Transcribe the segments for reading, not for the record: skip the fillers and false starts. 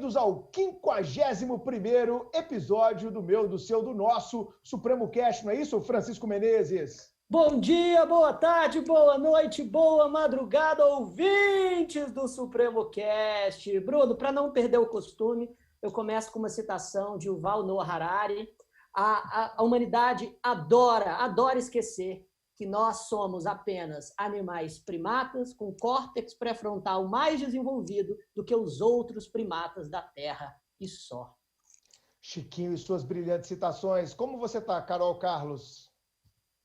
bem-vindos ao 51º episódio do meu, do seu, do nosso Supremo Cast, não é isso, Francisco Menezes? Bom dia, boa tarde, boa noite, boa madrugada, ouvintes do Supremo Cast. Bruno, para não perder o costume, eu começo com uma citação de Yuval Noah Harari. A humanidade adora esquecer que nós somos apenas animais primatas com córtex pré-frontal mais desenvolvido do que os outros primatas da Terra e só. Chiquinho e suas brilhantes citações. Como você está, Carol Carlos?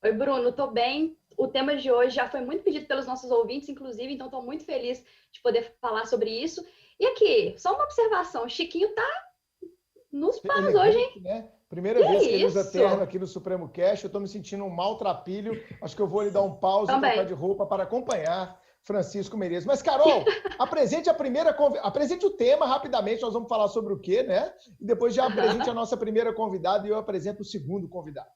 Oi, Bruno, estou bem. O tema de hoje já foi muito pedido pelos nossos ouvintes, inclusive, então estou muito feliz de poder falar sobre isso. E aqui, só uma observação, Chiquinho está nos panos hoje, hein? Né? Primeira vez que ele usa terno aqui no Supremo Cast, eu estou me sentindo um maltrapilho. Acho que eu vou lhe dar um pause e trocar de roupa para acompanhar Francisco Menezes. Mas, Carol, apresente o tema rapidamente, nós vamos falar sobre o quê, né? E depois já apresente a nossa primeira convidada e eu apresento o segundo convidado.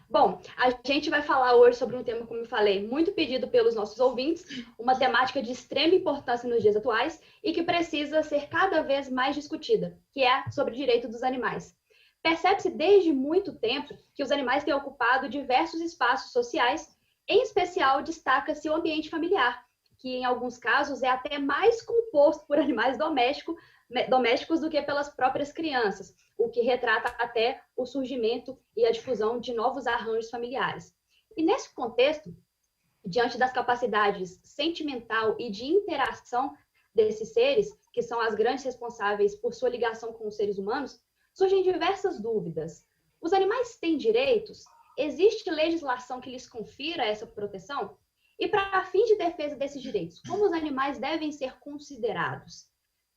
Bom, a gente vai falar hoje sobre um tema, como eu falei, muito pedido pelos nossos ouvintes, uma temática de extrema importância nos dias atuais e que precisa ser cada vez mais discutida, que é sobre o direito dos animais. Percebe-se desde muito tempo que os animais têm ocupado diversos espaços sociais, em especial destaca-se o ambiente familiar, que em alguns casos é até mais composto por animais domésticos do que pelas próprias crianças, o que retrata até o surgimento e a difusão de novos arranjos familiares. E nesse contexto, diante das capacidades sentimental e de interação desses seres, que são as grandes responsáveis por sua ligação com os seres humanos, surgem diversas dúvidas. Os animais têm direitos? Existe legislação que lhes confira essa proteção? E para fins de defesa desses direitos, como os animais devem ser considerados?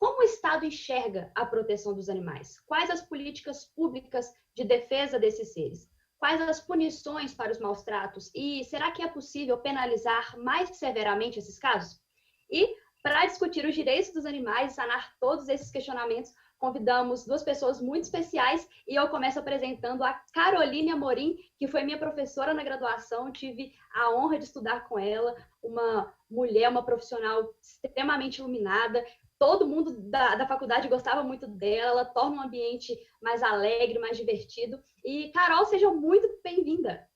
Como o Estado enxerga a proteção dos animais? Quais as políticas públicas de defesa desses seres? Quais as punições para os maus tratos? E será que é possível penalizar mais severamente esses casos? E, para discutir os direitos dos animais e sanar todos esses questionamentos, convidamos duas pessoas muito especiais e eu começo apresentando a Caroline Amorim, que foi minha professora na graduação, tive a honra de estudar com ela, uma mulher, uma profissional extremamente iluminada, todo mundo da faculdade gostava muito dela, ela torna um ambiente mais alegre, mais divertido. E, Carol, seja muito bem-vinda.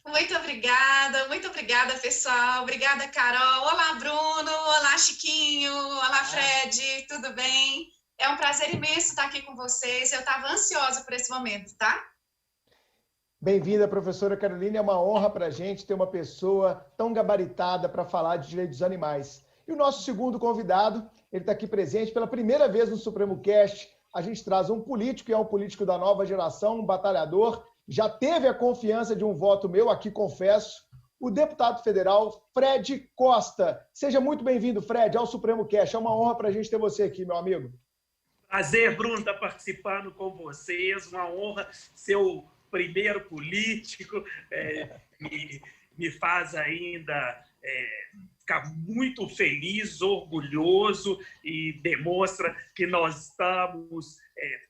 Muito obrigada, pessoal. Obrigada, Carol. Olá, Bruno. Olá, Chiquinho. Olá, Fred. Tudo bem? É um prazer imenso estar aqui com vocês. Eu estava ansiosa por esse momento, tá? Bem-vinda, professora Caroline. É uma honra para a gente ter uma pessoa tão gabaritada para falar de direitos dos animais. E o nosso segundo convidado, ele está aqui presente pela primeira vez no Supremo Cast. A gente traz um político, e é um político da nova geração, um batalhador. Já teve a confiança de um voto meu, aqui confesso, o deputado federal Fred Costa. Seja muito bem-vindo, Fred, ao Supremo Cast. É uma honra para a gente ter você aqui, meu amigo. Prazer, Bruno, estar participando com vocês. Uma honra ser o primeiro político. Me faz ainda ficar muito feliz, orgulhoso e demonstra que nós estamos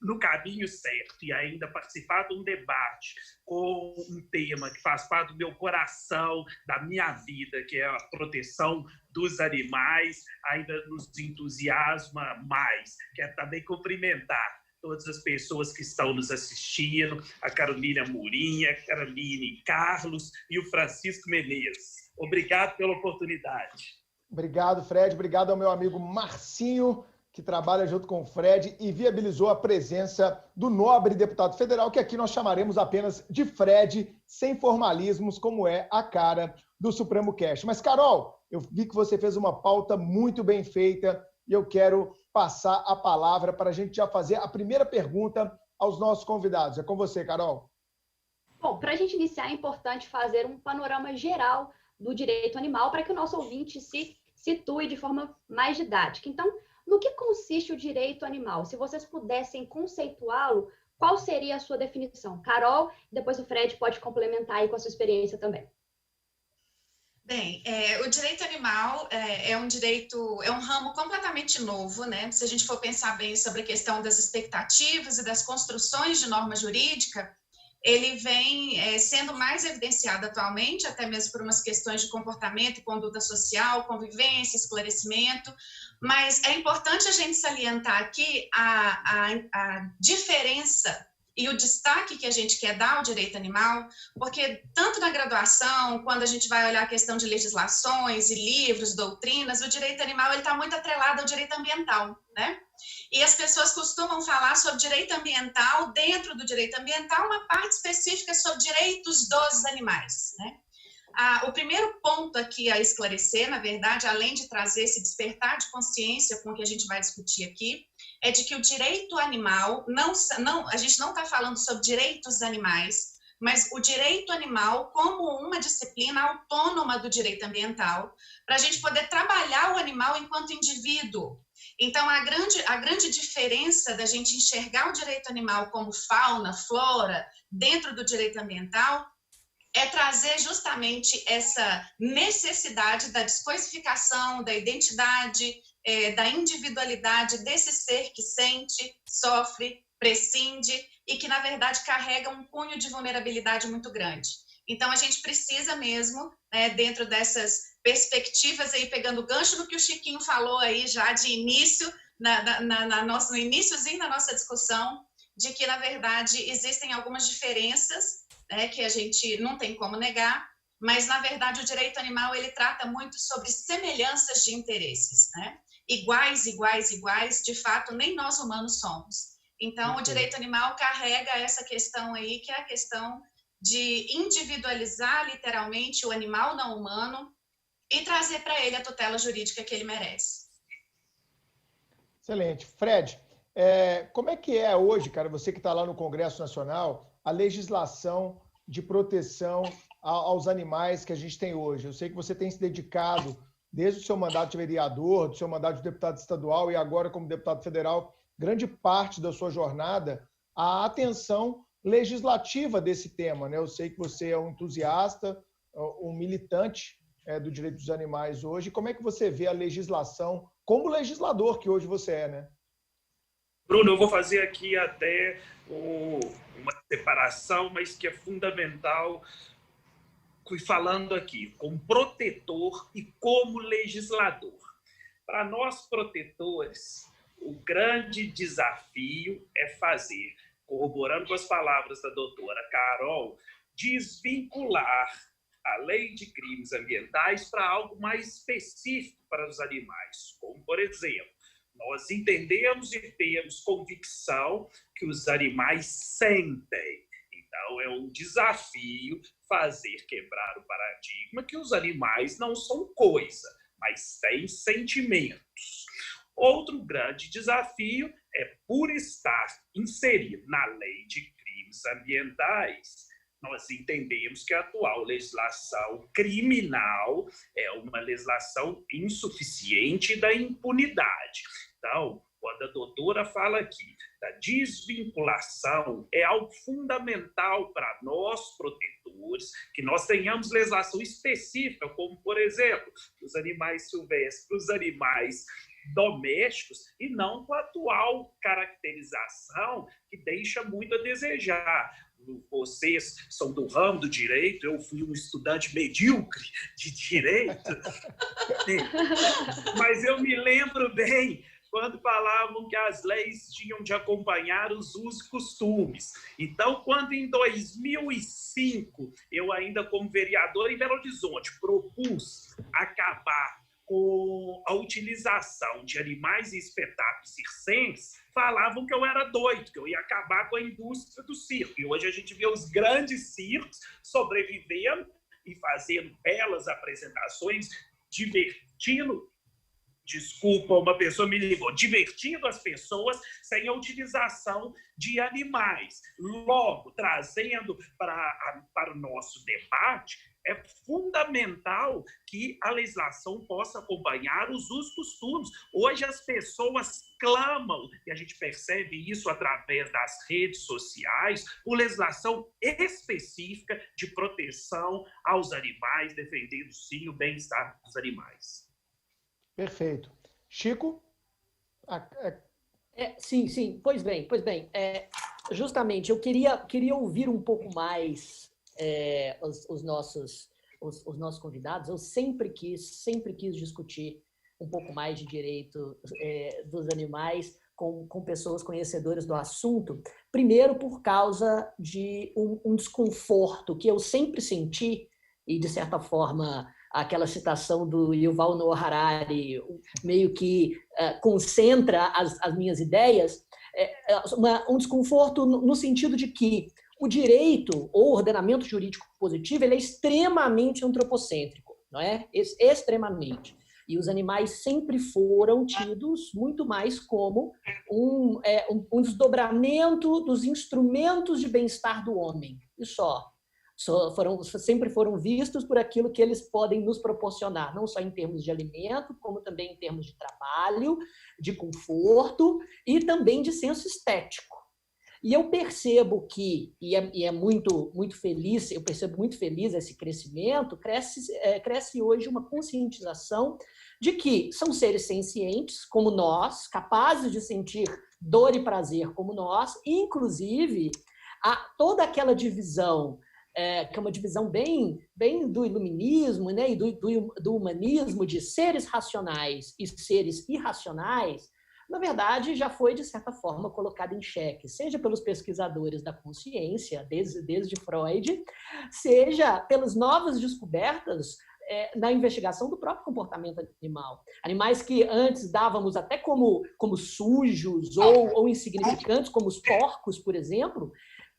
no caminho certo e ainda participar de um debate com um tema que faz parte do meu coração, da minha vida, que é a proteção dos animais, ainda nos entusiasma mais. Quero também cumprimentar todas as pessoas que estão nos assistindo, a Carolina Amorim, a Caroline Carlos e o Francisco Menezes. Obrigado pela oportunidade. Obrigado, Fred. Obrigado ao meu amigo Marcinho, que trabalha junto com o Fred e viabilizou a presença do nobre deputado federal, que aqui nós chamaremos apenas de Fred, sem formalismos, como é a cara do Supremo Cast. Mas, Carol, eu vi que você fez uma pauta muito bem feita e eu quero passar a palavra para a gente já fazer a primeira pergunta aos nossos convidados. É com você, Carol. Bom, para a gente iniciar, é importante fazer um panorama geral do direito animal para que o nosso ouvinte se situe de forma mais didática. Então, no que consiste o direito animal? Se vocês pudessem conceituá-lo, qual seria a sua definição? Carol, depois o Fred pode complementar aí com a sua experiência também. Bem, o direito animal é um ramo completamente novo, né? Se a gente for pensar bem sobre a questão das expectativas e das construções de norma jurídica, ele vem sendo mais evidenciado atualmente, até mesmo por umas questões de comportamento e conduta social, convivência, esclarecimento, mas é importante a gente salientar aqui a diferença e o destaque que a gente quer dar ao direito animal, porque tanto na graduação, quando a gente vai olhar a questão de legislações e livros, doutrinas, o direito animal está muito atrelado ao direito ambiental, né? E as pessoas costumam falar sobre direito ambiental, dentro do direito ambiental, uma parte específica sobre direitos dos animais, né? O primeiro ponto aqui a esclarecer, na verdade, além de trazer esse despertar de consciência com o que a gente vai discutir aqui, é de que o direito animal, a gente não está falando sobre direitos animais, mas o direito animal como uma disciplina autônoma do direito ambiental, para a gente poder trabalhar o animal enquanto indivíduo. Então, a grande diferença da gente enxergar o direito animal como fauna, flora, dentro do direito ambiental, é trazer justamente essa necessidade da descoisificação, da identidade, da individualidade desse ser que sente, sofre, prescinde e que, na verdade, carrega um cunho de vulnerabilidade muito grande. Então, a gente precisa mesmo, dentro dessas perspectivas, aí, pegando o gancho do que o Chiquinho falou aí já de início, no iniciozinho da nossa discussão, de que, na verdade, existem algumas diferenças, que a gente não tem como negar, mas, na verdade, o direito animal ele trata muito sobre semelhanças de interesses, né? Iguais, de fato, nem nós humanos somos. Então, o direito animal carrega essa questão aí, que é a questão de individualizar, literalmente, o animal não humano e trazer para ele a tutela jurídica que ele merece. Excelente. Fred, como é que é hoje, cara, você que está lá no Congresso Nacional, a legislação de proteção aos animais que a gente tem hoje? Eu sei que você tem se dedicado, desde o seu mandato de vereador, do seu mandato de deputado estadual e agora como deputado federal, grande parte da sua jornada à atenção legislativa desse tema, né? Eu sei que você é um entusiasta, um militante do direito dos animais hoje. Como é que você vê a legislação como legislador que hoje você é, né? Bruno, eu vou fazer aqui até uma separação, mas que é fundamental, falando aqui como protetor e como legislador. Para nós protetores, o grande desafio é fazer, corroborando com as palavras da doutora Carol, desvincular a lei de crimes ambientais para algo mais específico para os animais, como, por exemplo, nós entendemos e temos convicção que os animais sentem. Então, é um desafio quebrar o paradigma que os animais não são coisa, mas têm sentimentos. Outro grande desafio é, por estar inserido na lei de crimes ambientais, nós entendemos que a atual legislação criminal é uma legislação insuficiente da impunidade. Então, quando a doutora fala aqui da desvinculação, é algo fundamental para nós, protetores, que nós tenhamos legislação específica, como, por exemplo, os animais silvestres, os animais domésticos, e não com a atual caracterização que deixa muito a desejar. Vocês são do ramo do direito, eu fui um estudante medíocre de direito, mas eu me lembro bem quando falavam que as leis tinham de acompanhar os usos e costumes. Então, quando em 2005, eu ainda como vereador em Belo Horizonte, propus acabar com a utilização de animais e espetáculos circenses, falavam que eu era doido, que eu ia acabar com a indústria do circo. E hoje a gente vê os grandes circos sobrevivendo e fazendo belas apresentações, divertindo. Desculpa, uma pessoa me ligou, divertindo as pessoas sem a utilização de animais. Logo, trazendo para o nosso debate, é fundamental que a legislação possa acompanhar os usos e costumes. Hoje as pessoas clamam, e a gente percebe isso através das redes sociais, por legislação específica de proteção aos animais, defendendo sim o bem-estar dos animais. Perfeito. Chico? Sim. Pois bem. justamente, eu queria ouvir um pouco mais os nossos convidados. Eu sempre quis discutir um pouco mais de direito dos animais com pessoas conhecedoras do assunto. Primeiro, por causa de um desconforto que eu sempre senti, e, de certa forma, aquela citação do Yuval Noah Harari meio que concentra as minhas ideias, um desconforto no sentido de que o direito ou ordenamento jurídico positivo ele é extremamente antropocêntrico, não é? Extremamente. E os animais sempre foram tidos muito mais como um desdobramento dos instrumentos de bem-estar do homem. E sempre foram vistos por aquilo que eles podem nos proporcionar, não só em termos de alimento, como também em termos de trabalho, de conforto e também de senso estético. E eu percebo que, e é muito feliz, eu percebo muito feliz esse crescimento, cresce hoje uma conscientização de que são seres sencientes, como nós, capazes de sentir dor e prazer como nós, e, inclusive, toda aquela divisão, que é uma divisão bem do iluminismo, né, e do humanismo, de seres racionais e seres irracionais, na verdade, já foi, de certa forma, colocada em xeque, seja pelos pesquisadores da consciência, desde Freud, seja pelas novas descobertas na investigação do próprio comportamento animal. Animais que antes dávamos até como sujos ou insignificantes, como os porcos, por exemplo,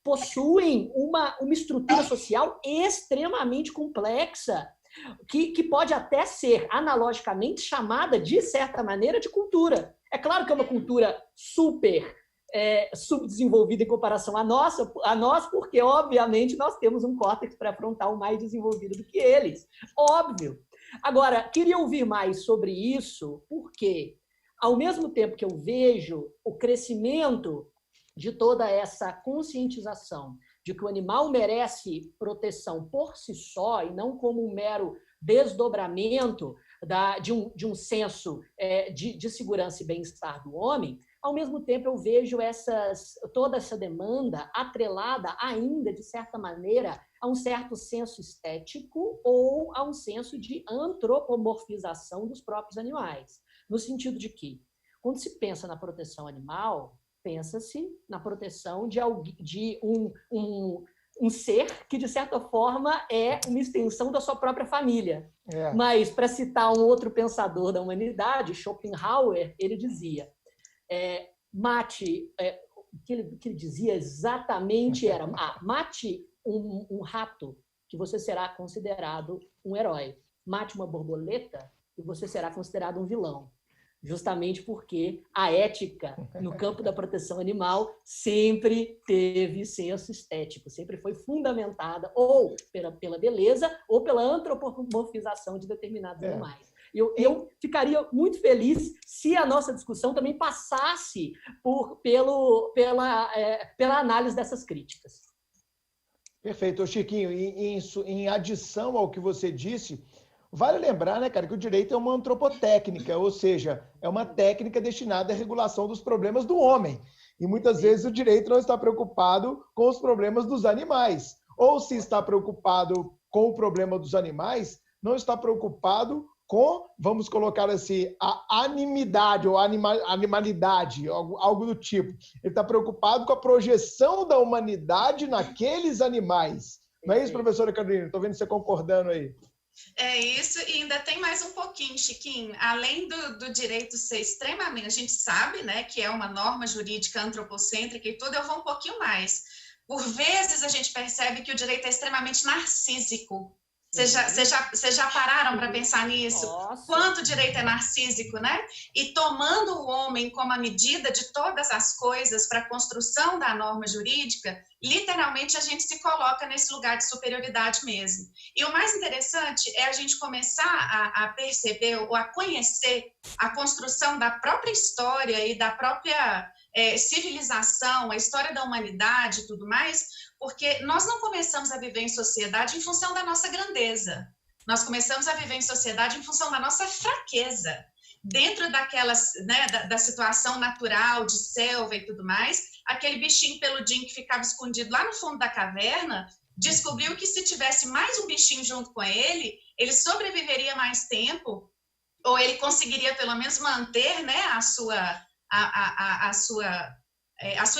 possuem uma estrutura social extremamente complexa, que pode até ser analogicamente chamada, de certa maneira, de cultura. É claro que é uma cultura super subdesenvolvida em comparação à nós, porque, obviamente, nós temos um córtex pré-frontal mais desenvolvido do que eles. Óbvio. Agora, queria ouvir mais sobre isso, porque, ao mesmo tempo que eu vejo o crescimento de toda essa conscientização de que o animal merece proteção por si só e não como um mero desdobramento de um senso de segurança e bem-estar do homem, ao mesmo tempo eu vejo toda essa demanda atrelada ainda, de certa maneira, a um certo senso estético ou a um senso de antropomorfização dos próprios animais. No sentido de que, quando se pensa na proteção animal, pensa-se na proteção de um ser que, de certa forma, é uma extensão da sua própria família. Mas, para citar um outro pensador da humanidade, Schopenhauer, ele dizia, o que ele dizia exatamente era, mate um rato, que você será considerado um herói. Mate uma borboleta, e você será considerado um vilão. Justamente porque a ética no campo da proteção animal sempre teve senso estético, sempre foi fundamentada ou pela beleza ou pela antropomorfização de determinados animais. Eu ficaria muito feliz se a nossa discussão também passasse pela análise dessas críticas. Perfeito. Chiquinho, em adição ao que você disse, vale lembrar, né, cara, que o direito é uma antropotécnica, ou seja, é uma técnica destinada à regulação dos problemas do homem. E muitas vezes o direito não está preocupado com os problemas dos animais. Ou se está preocupado com o problema dos animais, não está preocupado com, vamos colocar assim, a animidade ou animalidade, algo do tipo. Ele está preocupado com a projeção da humanidade naqueles animais. Não é isso, professora Carolina? Estou vendo você concordando aí. É isso, e ainda tem mais um pouquinho, Chiquinho. Além do direito ser extremamente, a gente sabe, né, que é uma norma jurídica antropocêntrica e tudo, eu vou um pouquinho mais. Por vezes a gente percebe que o direito é extremamente narcísico. Vocês já pararam para pensar nisso? Nossa. Quanto o direito é narcísico, né? E tomando o homem como a medida de todas as coisas para a construção da norma jurídica, literalmente a gente se coloca nesse lugar de superioridade mesmo. E o mais interessante é a gente começar a perceber ou a conhecer a construção da própria história e da própria civilização, a história da humanidade e tudo mais, porque nós não começamos a viver em sociedade em função da nossa grandeza. Nós começamos a viver em sociedade em função da nossa fraqueza. Dentro daquelas, né, da situação natural de selva e tudo mais, aquele bichinho peludinho que ficava escondido lá no fundo da caverna, descobriu que se tivesse mais um bichinho junto com ele sobreviveria mais tempo, ou ele conseguiria pelo menos manter, né, a sua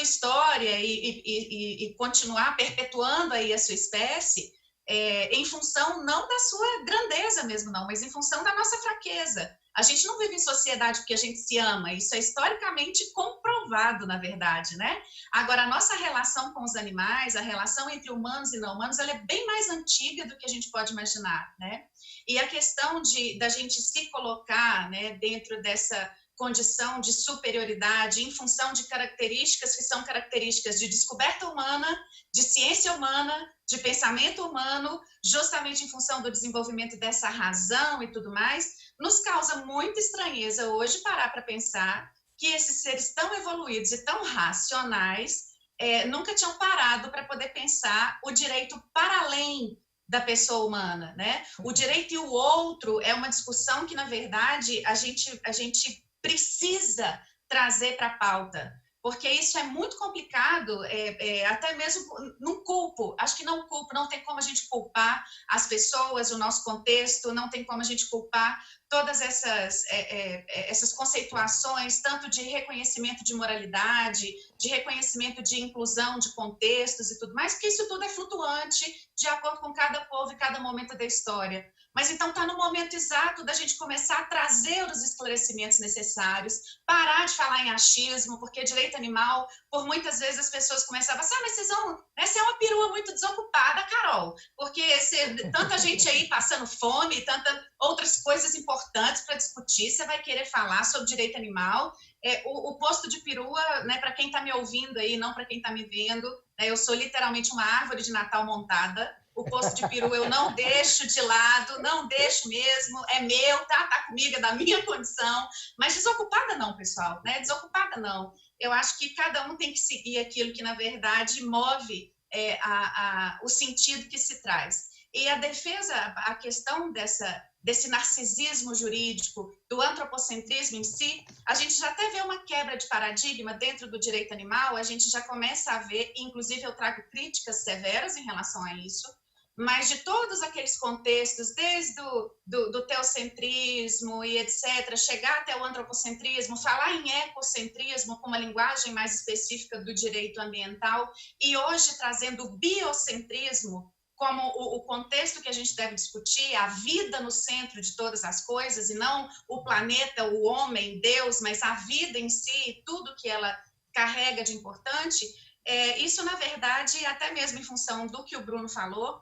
história e continuar perpetuando aí a sua espécie, em função não da sua grandeza mesmo não, mas em função da nossa fraqueza. A gente não vive em sociedade porque a gente se ama, isso é historicamente comprovado, na verdade, né? Agora, a nossa relação com os animais, a relação entre humanos e não humanos, ela é bem mais antiga do que a gente pode imaginar, né? E a questão da gente se colocar, né, dentro dessa condição de superioridade em função de características que são características de descoberta humana, de ciência humana, de pensamento humano, justamente em função do desenvolvimento dessa razão e tudo mais, nos causa muita estranheza hoje parar para pensar que esses seres tão evoluídos e tão racionais nunca tinham parado para poder pensar o direito para além da pessoa humana, né? O direito e o outro é uma discussão que, na verdade, a gente precisa trazer para a pauta, porque isso é muito complicado, até mesmo não culpo, acho que não culpo, não tem como a gente culpar as pessoas, o nosso contexto, não tem como a gente culpar todas essas conceituações, tanto de reconhecimento de moralidade, de reconhecimento de inclusão de contextos e tudo mais, porque isso tudo é flutuante de acordo com cada povo e cada momento da história. Mas então está no momento exato da gente começar a trazer os esclarecimentos necessários, parar de falar em achismo, porque direito animal, por muitas vezes as pessoas começavam assim, mas você é uma perua muito desocupada, Carol, porque tanta gente aí passando fome, tantas outras coisas importantes para discutir, você vai querer falar sobre direito animal. O posto de perua, né, para quem está me ouvindo aí, não para quem está me vendo, né, eu sou literalmente uma árvore de Natal montada. O posto de peru eu não deixo de lado, não deixo mesmo, é meu, tá comigo, é da minha condição, mas desocupada não, pessoal, né? Desocupada não. Eu acho que cada um tem que seguir aquilo que, na verdade, move o sentido que se traz. E a defesa, a questão desse narcisismo jurídico, do antropocentrismo em si, a gente já até vê uma quebra de paradigma dentro do direito animal, a gente já começa a ver, inclusive eu trago críticas severas em relação a isso, mas de todos aqueles contextos, desde do teocentrismo e etc., chegar até o antropocentrismo, falar em ecocentrismo com uma linguagem mais específica do direito ambiental, e hoje trazendo o biocentrismo como o contexto que a gente deve discutir, a vida no centro de todas as coisas, e não o planeta, o homem, Deus, mas a vida em si, tudo que ela carrega de importante, isso, na verdade, até mesmo em função do que o Bruno falou,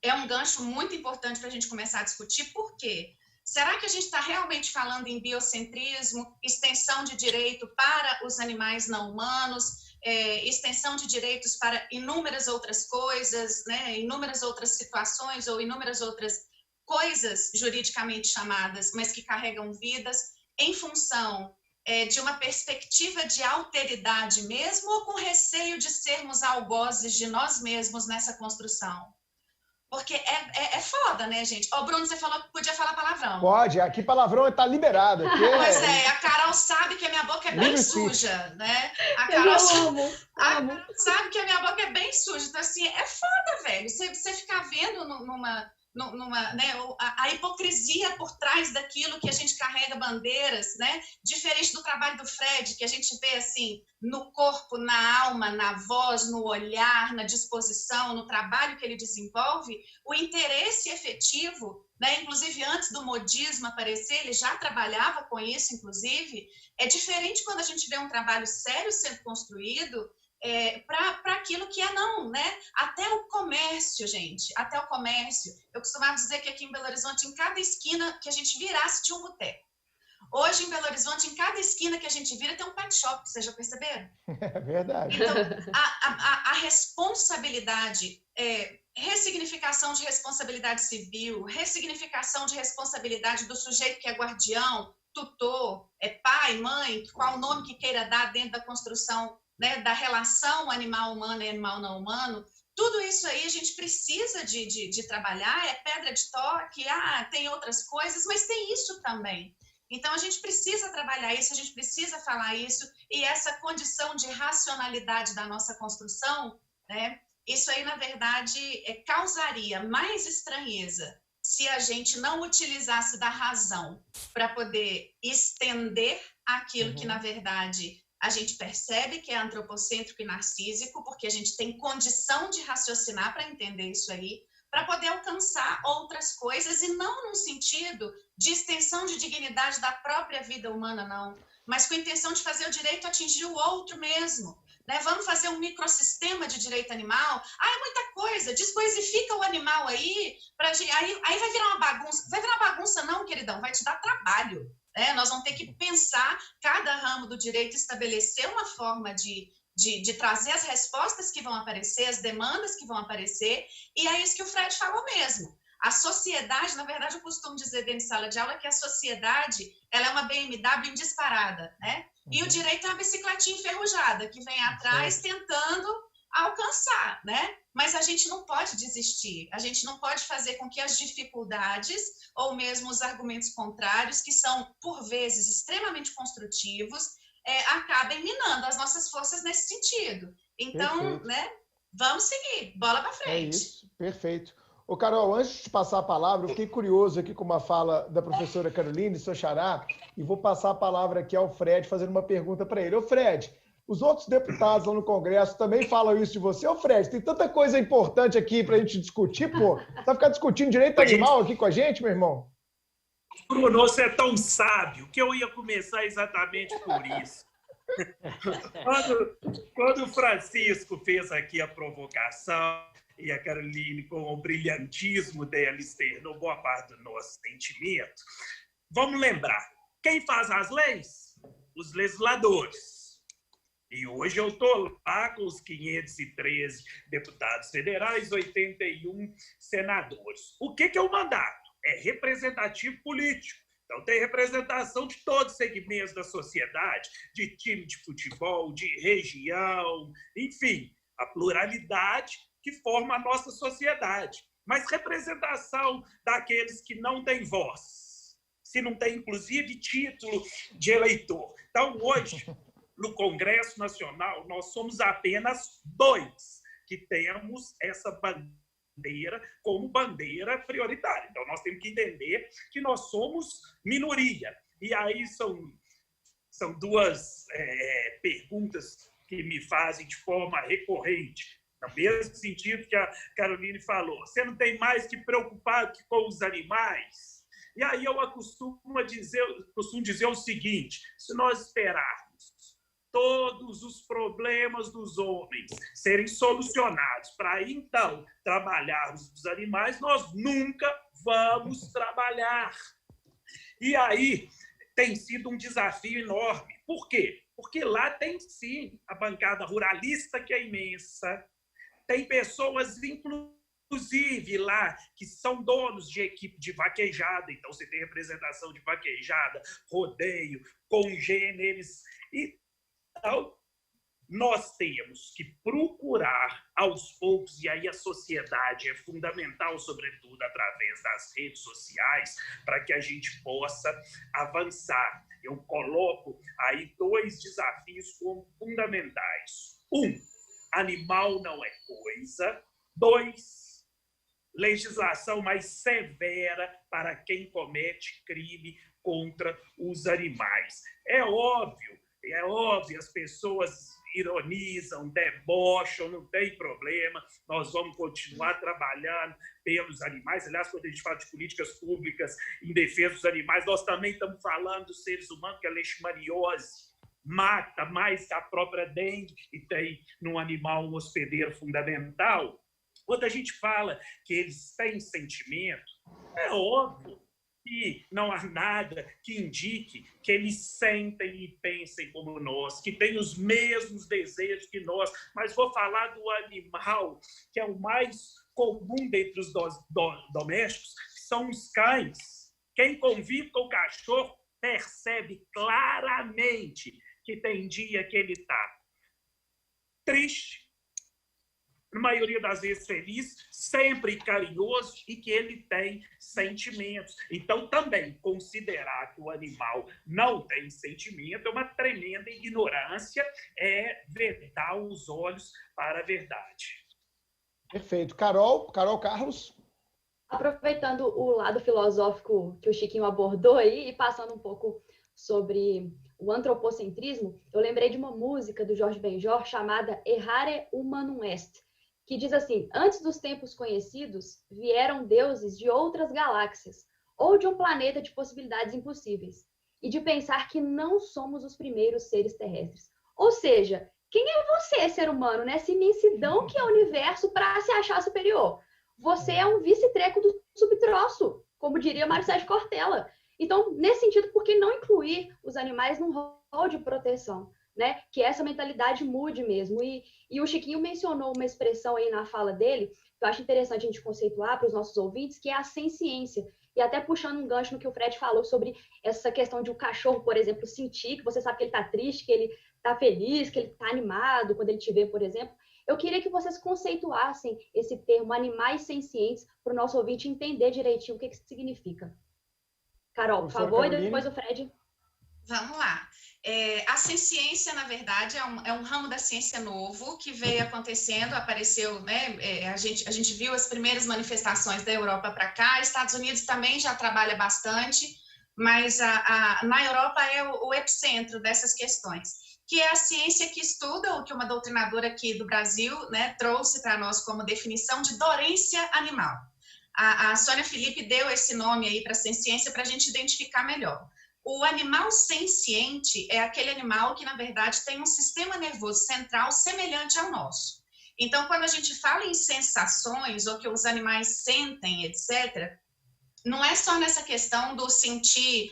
é um gancho muito importante para a gente começar a discutir. Por quê? Será que a gente está realmente falando em biocentrismo, extensão de direito para os animais não humanos, extensão de direitos para inúmeras outras coisas, né? Inúmeras outras situações ou inúmeras outras coisas juridicamente chamadas, mas que carregam vidas, em função de uma perspectiva de alteridade mesmo, ou com receio de sermos algozes de nós mesmos nessa construção? Porque é foda, né, gente? Ó, Bruno, você falou que podia falar palavrão. Pode, aqui palavrão está liberado. Aqui Pois a Carol sabe que a minha boca é bem suja, né? A Carol sabe que a minha boca é bem suja. Então, assim, é foda, velho. Você ficar vendo né, a hipocrisia por trás daquilo que a gente carrega bandeiras, né? Diferente do trabalho do Fred, que a gente vê assim, no corpo, na alma, na voz, no olhar, na disposição, no trabalho que ele desenvolve, o interesse efetivo, né? Inclusive antes do modismo aparecer, ele já trabalhava com isso, inclusive. É diferente quando a gente vê um trabalho sério sendo construído, para aquilo que não, né? Até o comércio, gente, até o comércio. Eu costumava dizer que aqui em Belo Horizonte, em cada esquina que a gente virasse, tinha um boteco. Hoje, em Belo Horizonte, em cada esquina que a gente vira, tem um pet shop, vocês já perceberam? É verdade. Então, a responsabilidade, ressignificação de responsabilidade civil, ressignificação de responsabilidade do sujeito que é guardião, tutor, pai, mãe, qual o nome que queira dar dentro da construção, né, da relação animal-humano e animal-não humano, tudo isso aí a gente precisa de trabalhar, pedra de toque, tem outras coisas, mas tem isso também. Então, a gente precisa trabalhar isso, a gente precisa falar isso, e essa condição de racionalidade da nossa construção, né, isso aí, na verdade, causaria mais estranheza se a gente não utilizasse da razão para poder estender aquilo que, na verdade, a gente percebe que é antropocêntrico e narcísico, porque a gente tem condição de raciocinar para entender isso aí, para poder alcançar outras coisas, e não num sentido de extensão de dignidade da própria vida humana, não, mas com a intenção de fazer o direito atingir o outro mesmo. Né? Vamos fazer um microsistema de direito animal? É muita coisa, descoisifica o animal aí, aí vai virar uma bagunça. Vai virar uma bagunça não, queridão, vai te dar trabalho. Né? Nós vamos ter que pensar, cada ramo do direito, estabelecer uma forma de trazer as respostas que vão aparecer, as demandas que vão aparecer, e é isso que o Fred falou mesmo. A sociedade, na verdade, eu costumo dizer dentro de sala de aula que a sociedade, ela é uma BMW em disparada, né? E o direito é uma bicicletinha enferrujada, que vem atrás tentando alcançar, né? Mas a gente não pode desistir, a gente não pode fazer com que as dificuldades, ou mesmo os argumentos contrários, que são, por vezes, extremamente construtivos, acabem minando as nossas forças nesse sentido. Então, perfeito. Né? Vamos seguir, bola para frente. É isso, perfeito. Ô, Carol, antes de passar a palavra, eu fiquei curioso aqui com uma fala da professora Caroline, sua xará, e vou passar a palavra aqui ao Fred, fazendo uma pergunta para ele. Ô, Fred, os outros deputados lá no Congresso também falam isso de você? Ô, Fred, tem tanta coisa importante aqui para a gente discutir, pô. Você vai ficar discutindo direito animal aqui com a gente, meu irmão? Bruno, você é tão sábio que eu ia começar exatamente por isso. Quando o Francisco fez aqui a provocação, e a Caroline, com o brilhantismo dela, externou boa parte do nosso sentimento, vamos lembrar, quem faz as leis? Os legisladores. E hoje eu estou lá com os 513 deputados federais, 81 senadores. O que é o mandato? É representativo político. Então, tem representação de todos os segmentos da sociedade, de time de futebol, de região, enfim, a pluralidade que forma a nossa sociedade. Mas representação daqueles que não têm voz, se não tem, inclusive, título de eleitor. Então, hoje, no Congresso Nacional, nós somos apenas 2 que temos essa bandeira como bandeira prioritária. Então, nós temos que entender que nós somos minoria. E aí são duas perguntas que me fazem de forma recorrente, no mesmo sentido que a Caroline falou. Você não tem mais que preocupar com os animais? E aí eu costumo dizer o seguinte: se nós esperarmos todos os problemas dos homens serem solucionados para então trabalharmos os animais, nós nunca vamos trabalhar. E aí tem sido um desafio enorme. Por quê? Porque lá tem, sim, a bancada ruralista, que é imensa, tem pessoas, inclusive, lá, que são donos de equipe de vaquejada, então você tem representação de vaquejada, rodeio, congêneres. Então, nós temos que procurar, aos poucos, e aí a sociedade é fundamental, sobretudo através das redes sociais, para que a gente possa avançar. Eu coloco aí 2 desafios como fundamentais. 1, animal não é coisa. 2, legislação mais severa para quem comete crime contra os animais. É óbvio, as pessoas ironizam, debocham, não tem problema, nós vamos continuar trabalhando pelos animais. Aliás, quando a gente fala de políticas públicas em defesa dos animais, nós também estamos falando dos seres humanos, que a leishmaniose mata mais que a própria dengue e tem no animal um hospedeiro fundamental. Quando a gente fala que eles têm sentimento, é óbvio que não há nada que indique que eles sentem e pensem como nós, que têm os mesmos desejos que nós. Mas vou falar do animal, que é o mais comum dentre os domésticos, que são os cães. Quem convive com o cachorro percebe claramente que tem dia que ele está triste, na maioria das vezes feliz, sempre carinhoso e que ele tem sentimentos. Então, também considerar que o animal não tem sentimento é uma tremenda ignorância, é vedar os olhos para a verdade. Perfeito. Carol Carlos? Aproveitando o lado filosófico que o Chiquinho abordou aí e passando um pouco sobre o antropocentrismo, eu lembrei de uma música do Jorge Benjor chamada Errare Humanum Est, que diz assim: antes dos tempos conhecidos, vieram deuses de outras galáxias, ou de um planeta de possibilidades impossíveis, e de pensar que não somos os primeiros seres terrestres. Ou seja, quem é você, ser humano, nessa imensidão que é o universo para se achar superior? Você é um vice-treco do subtroço, como diria Mário Sérgio Cortella. Então, nesse sentido, por que não incluir os animais num rol de proteção? Né? Que essa mentalidade mude mesmo. E o Chiquinho mencionou uma expressão aí na fala dele, que eu acho interessante a gente conceituar para os nossos ouvintes, que é a senciência. E até puxando um gancho no que o Fred falou sobre essa questão de o cachorro, por exemplo, sentir que você sabe que ele está triste, que ele está feliz, que ele está animado quando ele te vê, por exemplo. Eu queria que vocês conceituassem esse termo animais sencientes para o nosso ouvinte entender direitinho o que isso significa. Carol, por favor, Carolina. E depois o Fred. Vamos lá. A senciência, na verdade, é um ramo da ciência novo que veio acontecendo, apareceu, né? A gente viu as primeiras manifestações da Europa para cá, Estados Unidos também já trabalha bastante, mas na Europa é o epicentro dessas questões, que é a ciência que estuda o que uma doutrinadora aqui do Brasil, né, trouxe para nós como definição de dorência animal. A Sônia Felipe deu esse nome aí para a senciência para a gente identificar melhor. O animal senciente é aquele animal que, na verdade, tem um sistema nervoso central semelhante ao nosso. Então, quando a gente fala em sensações, ou que os animais sentem, etc., não é só nessa questão do sentir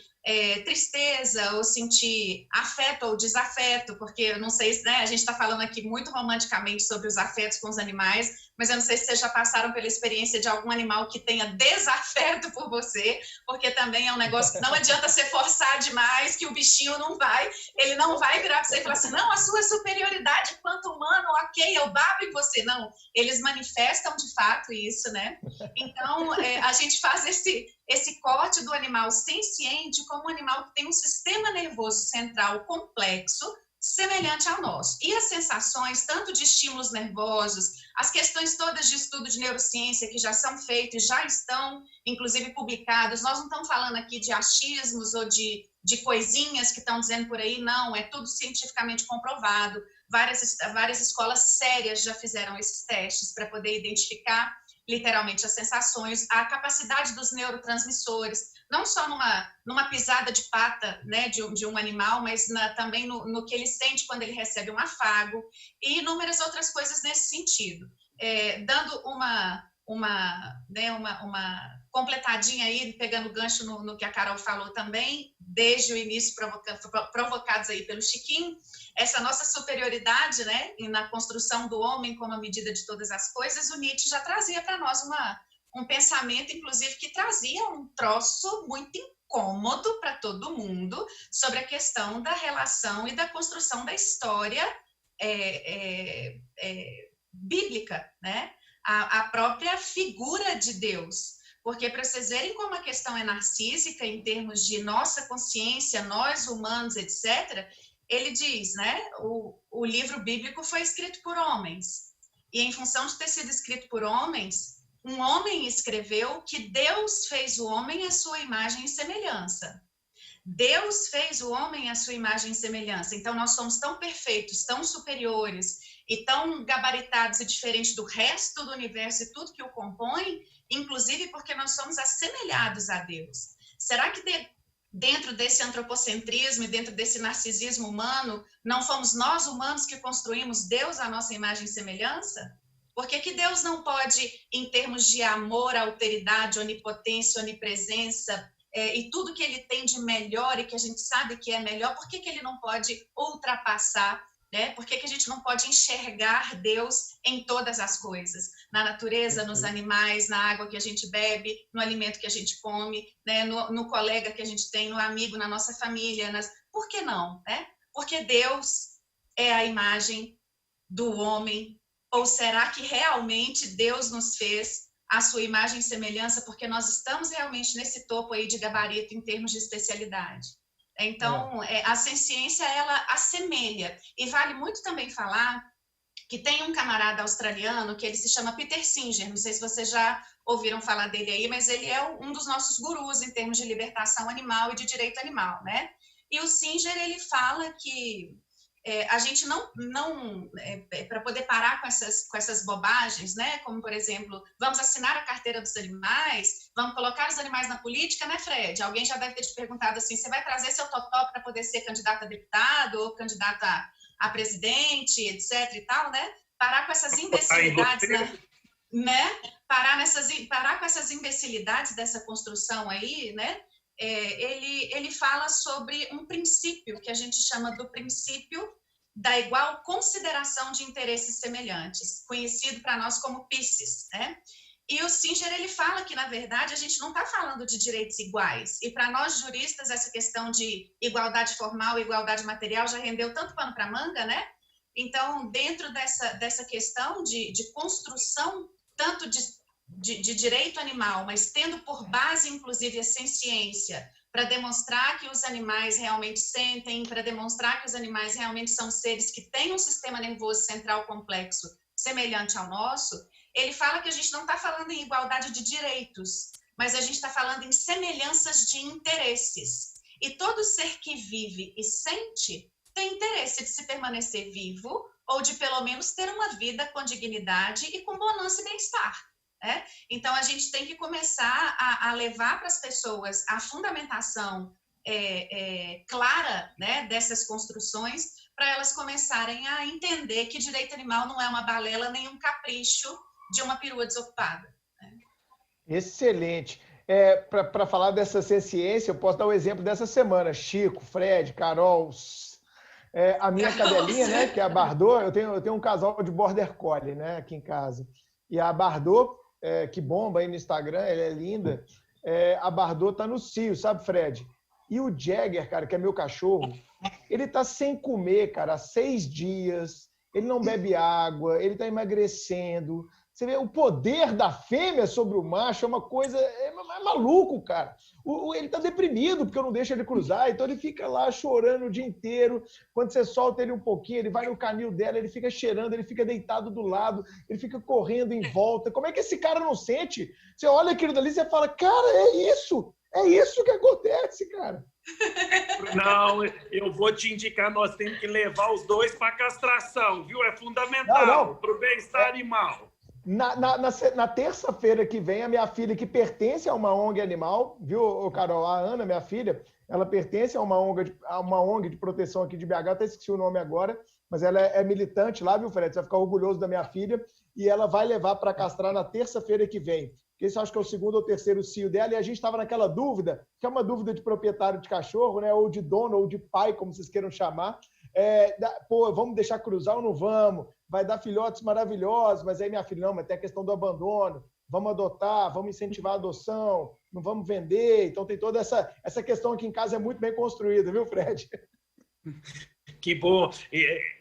tristeza, ou sentir afeto ou desafeto, porque eu não sei se, né, a gente está falando aqui muito romanticamente sobre os afetos com os animais, mas eu não sei se vocês já passaram pela experiência de algum animal que tenha desafeto por você, porque também é um negócio que não adianta você forçar demais, que o bichinho ele não vai virar para você e falar assim, não, a sua superioridade quanto humano, ok, eu babo em você. Não, eles manifestam de fato isso, né? Então, a gente faz esse corte do animal senciente como um animal que tem um sistema nervoso central complexo, semelhante ao nosso. E as sensações, tanto de estímulos nervosos, as questões todas de estudo de neurociência que já são feitas, já estão, inclusive, publicadas. Nós não estamos falando aqui de achismos ou de coisinhas que estão dizendo por aí, não, é tudo cientificamente comprovado. Várias escolas sérias já fizeram esses testes para poder identificar literalmente as sensações, a capacidade dos neurotransmissores, não só numa pisada de pata, né, de um animal, mas também no que ele sente quando ele recebe um afago, e inúmeras outras coisas nesse sentido. Dando uma completadinha aí, pegando gancho no que a Carol falou também, desde o início provocados aí pelo Chiquinho, essa nossa superioridade, né, na construção do homem como a medida de todas as coisas, o Nietzsche já trazia para nós um pensamento, inclusive, que trazia um troço muito incômodo para todo mundo sobre a questão da relação e da construção da história bíblica, né? A própria figura de Deus. Porque para vocês verem como a questão é narcísica em termos de nossa consciência, nós humanos, etc., ele diz, né, o livro bíblico foi escrito por homens. E em função de ter sido escrito por homens, um homem escreveu que Deus fez o homem à sua imagem e semelhança. Deus fez o homem à sua imagem e semelhança. Então, nós somos tão perfeitos, tão superiores e tão gabaritados e diferentes do resto do universo e tudo que o compõe, inclusive porque nós somos assemelhados a Deus. Será que dentro desse antropocentrismo e dentro desse narcisismo humano, não fomos nós humanos que construímos Deus à nossa imagem e semelhança? Por que Deus não pode, em termos de amor, alteridade, onipotência, onipresença, e tudo que ele tem de melhor e que a gente sabe que é melhor, por que ele não pode ultrapassar, né? Por que a gente não pode enxergar Deus em todas as coisas? Na natureza, nos animais, na água que a gente bebe, no alimento que a gente come, né? no colega que a gente tem, no amigo, na nossa família. Por que não? Né? Porque Deus é a imagem do homem Ou será que realmente Deus nos fez à sua imagem e semelhança, porque nós estamos realmente nesse topo aí de gabarito em termos de especialidade? Então, a ciência, ela assemelha. E vale muito também falar que tem um camarada australiano que ele se chama Peter Singer, não sei se vocês já ouviram falar dele aí, mas ele é um dos nossos gurus em termos de libertação animal e de direito animal, né? E o Singer, ele fala que a gente não para poder parar com essas bobagens, né? Como, por exemplo, vamos assinar a carteira dos animais, vamos colocar os animais na política, né, Fred? Alguém já deve ter te perguntado assim, você vai trazer seu totó para poder ser candidato a deputado ou candidato a presidente, etc. e tal, né? Parar com essas imbecilidades, né? Parar com essas imbecilidades dessa construção aí, né? Ele fala sobre um princípio que a gente chama do princípio da igual consideração de interesses semelhantes, conhecido para nós como PICES, né? E o Singer, ele fala que, na verdade, a gente não está falando de direitos iguais. E para nós juristas, essa questão de igualdade formal e igualdade material já rendeu tanto pano para manga, né? Então, dentro dessa questão de construção, tanto de direito animal, mas tendo por base, inclusive, a ciência, para demonstrar que os animais realmente sentem, para demonstrar que os animais realmente são seres que têm um sistema nervoso central complexo semelhante ao nosso, ele fala que a gente não está falando em igualdade de direitos, mas a gente está falando em semelhanças de interesses. E todo ser que vive e sente tem interesse de se permanecer vivo ou de, pelo menos, ter uma vida com dignidade e com bonança e bem-estar. Então, a gente tem que começar a levar para as pessoas a fundamentação clara, né, dessas construções, para elas começarem a entender que direito animal não é uma balela nem um capricho de uma perua desocupada. Né? Excelente. Para falar dessa ciência, eu posso dar o exemplo dessa semana. Chico, Fred, Carol, a minha cadelinha, né, que é a Bardot, eu tenho um casal de Border Collie, né, aqui em casa. E a Bardot, que bomba aí no Instagram, ela é linda, a Bardot tá no cio, sabe, Fred? E o Jagger, cara, que é meu cachorro, ele tá sem comer, cara, há 6 dias, ele não bebe água, ele tá emagrecendo. Você vê, o poder da fêmea sobre o macho é uma coisa... É maluco, cara. Ele tá deprimido porque eu não deixo ele cruzar, então ele fica lá chorando o dia inteiro. Quando você solta ele um pouquinho, ele vai no canil dela, ele fica cheirando, ele fica deitado do lado, ele fica correndo em volta. Como é que esse cara não sente? Você olha aquilo dali e você fala, cara, é isso que acontece, cara. Não, eu vou te indicar, nós temos que levar os dois para castração, viu? É fundamental para o bem-estar animal. Na terça-feira que vem, a minha filha, que pertence a uma ONG animal, viu, Carol? A Ana, minha filha, ela pertence a uma ONG de proteção aqui de BH, até esqueci o nome agora, mas ela é militante lá, viu, Fred? Você vai ficar orgulhoso da minha filha, e ela vai levar para castrar na terça-feira que vem. Esse acho que é o 2º ou 3º cio dela, e a gente estava naquela dúvida, que é uma dúvida de proprietário de cachorro, né? Ou de dono, ou de pai, como vocês queiram chamar. Vamos deixar cruzar ou não vamos? Vai dar filhotes maravilhosos, mas aí minha filha, não, mas tem a questão do abandono, vamos adotar, vamos incentivar a adoção, não vamos vender. Então tem toda essa questão aqui em casa, é muito bem construída, viu, Fred? Que bom.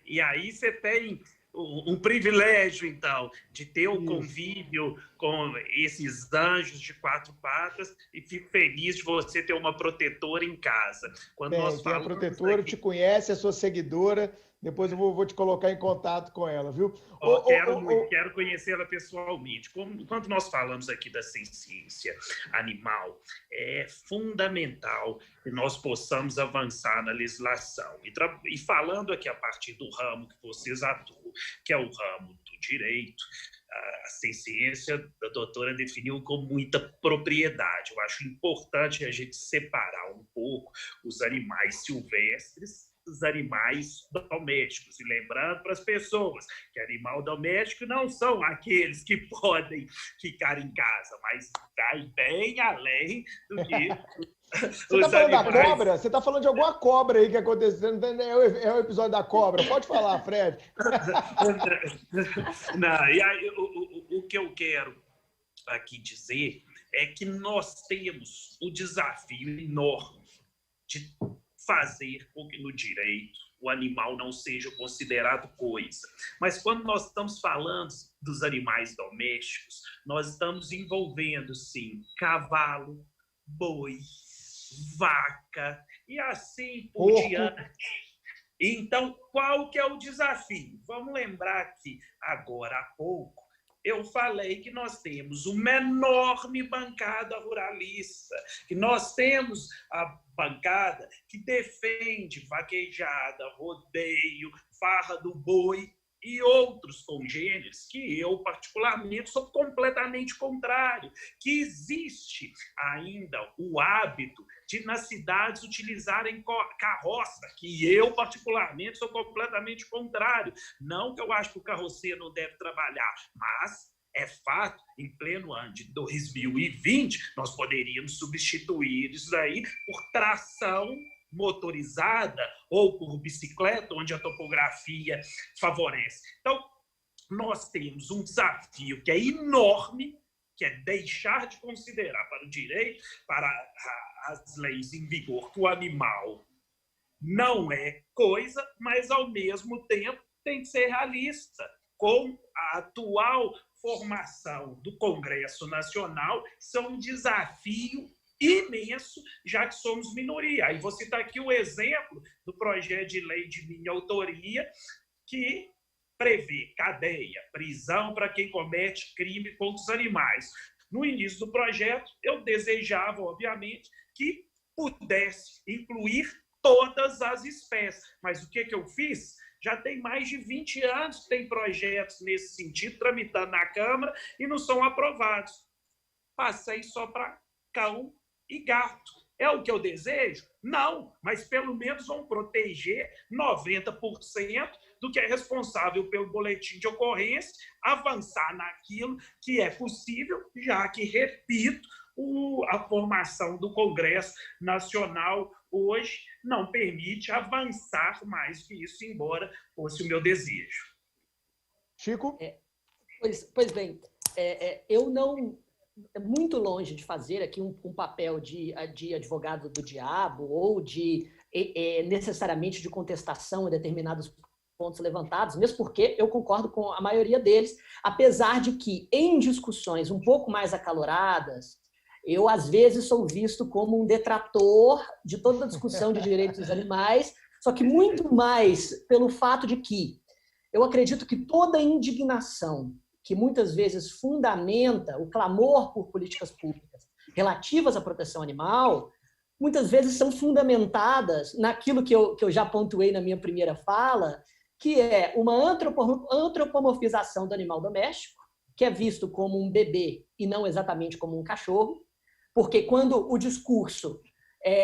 E aí você tem um privilégio, então, de ter um convívio com esses anjos de 4 patas, e fico feliz de você ter uma protetora em casa. Quando nós tem a protetora, aqui... te conhece, é sua seguidora, depois eu vou te colocar em contato com ela, viu? Quero conhecê-la pessoalmente. Quando nós falamos aqui da ciência animal, é fundamental que nós possamos avançar na legislação. E falando aqui a partir do ramo que vocês atuam, que é o ramo do direito, a ciência, a doutora definiu com muita propriedade. Eu acho importante a gente separar um pouco os animais silvestres dos animais domésticos. E lembrando para as pessoas que animal doméstico não são aqueles que podem ficar em casa, mas vai bem além do que... Você está falando da cobra? Você está falando de alguma cobra aí que aconteceu? É o episódio da cobra. Pode falar, Fred. Não, e aí, o que eu quero aqui dizer é que nós temos o desafio enorme de fazer com que no direito o animal não seja considerado coisa. Mas quando nós estamos falando dos animais domésticos, nós estamos envolvendo, sim, cavalo, boi, vaca e assim por diante. Então, qual que é o desafio? Vamos lembrar que, agora há pouco, eu falei que nós temos uma enorme bancada ruralista, que nós temos a bancada que defende vaquejada, rodeio, farra do boi e outros congêneres que eu, particularmente, sou completamente contrário, que existe ainda o hábito de, nas cidades, utilizarem carroça, que eu, particularmente, sou completamente contrário. Não que eu acho que o carroceiro não deve trabalhar, mas é fato, em pleno ano de 2020, nós poderíamos substituir isso aí por tração motorizada ou por bicicleta, onde a topografia favorece. Então, nós temos um desafio que é enorme, que é deixar de considerar para o direito, para as leis em vigor, que o animal não é coisa, mas, ao mesmo tempo, tem que ser realista. Com a atual formação do Congresso Nacional, isso é um desafio imenso, já que somos minoria. Aí vou citar aqui o exemplo do projeto de lei de minha autoria, que prevê cadeia, prisão para quem comete crime contra os animais. No início do projeto, eu desejava, obviamente, que pudesse incluir todas as espécies. Mas o que eu fiz? Já tem mais de 20 anos que tem projetos nesse sentido, tramitando na Câmara, e não são aprovados. Passei só para cão e gato. É o que eu desejo? Não, mas pelo menos vão proteger 90% do que é responsável pelo boletim de ocorrência, avançar naquilo que é possível, já que, repito, a formação do Congresso Nacional hoje não permite avançar mais que isso, embora fosse o meu desejo. Chico? Pois bem, eu não... É muito longe de fazer aqui um papel de advogado do diabo ou de necessariamente de contestação a determinados pontos levantados, mesmo porque eu concordo com a maioria deles, apesar de que, em discussões um pouco mais acaloradas, eu, às vezes, sou visto como um detrator de toda a discussão de direitos dos animais, só que muito mais pelo fato de que eu acredito que toda indignação que muitas vezes fundamenta o clamor por políticas públicas relativas à proteção animal, muitas vezes são fundamentadas naquilo que eu já pontuei na minha primeira fala, que é uma antropomorfização do animal doméstico, que é visto como um bebê e não exatamente como um cachorro, porque quando o discurso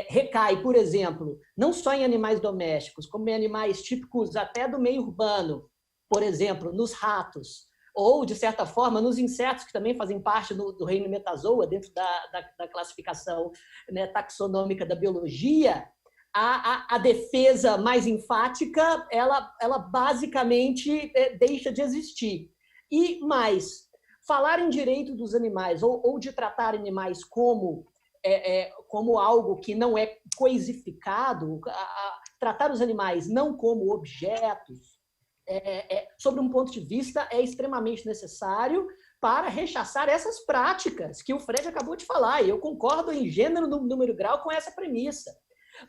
recai, por exemplo, não só em animais domésticos, como em animais típicos até do meio urbano, por exemplo, nos ratos, ou, de certa forma, nos insetos, que também fazem parte do reino Metazoa, dentro da classificação, né, taxonômica da biologia, a defesa mais enfática, ela basicamente deixa de existir. E mais, falar em direito dos animais, ou de tratar animais como algo que não é coisificado, tratar os animais não como objetos, sobre um ponto de vista, é extremamente necessário para rechaçar essas práticas que o Fred acabou de falar, e eu concordo em gênero, número e grau com essa premissa.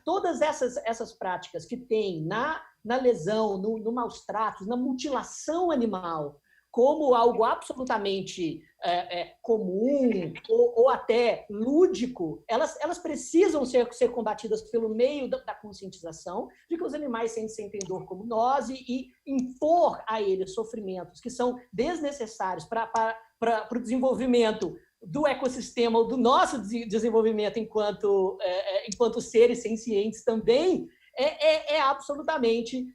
Todas essas práticas que tem na lesão, no maus tratos, na mutilação animal, como algo absolutamente comum ou até lúdico, elas precisam ser combatidas pelo meio da conscientização de que os animais sentem dor como nós e impor a eles sofrimentos que são desnecessários para o desenvolvimento do ecossistema ou do nosso desenvolvimento enquanto seres sencientes também é absolutamente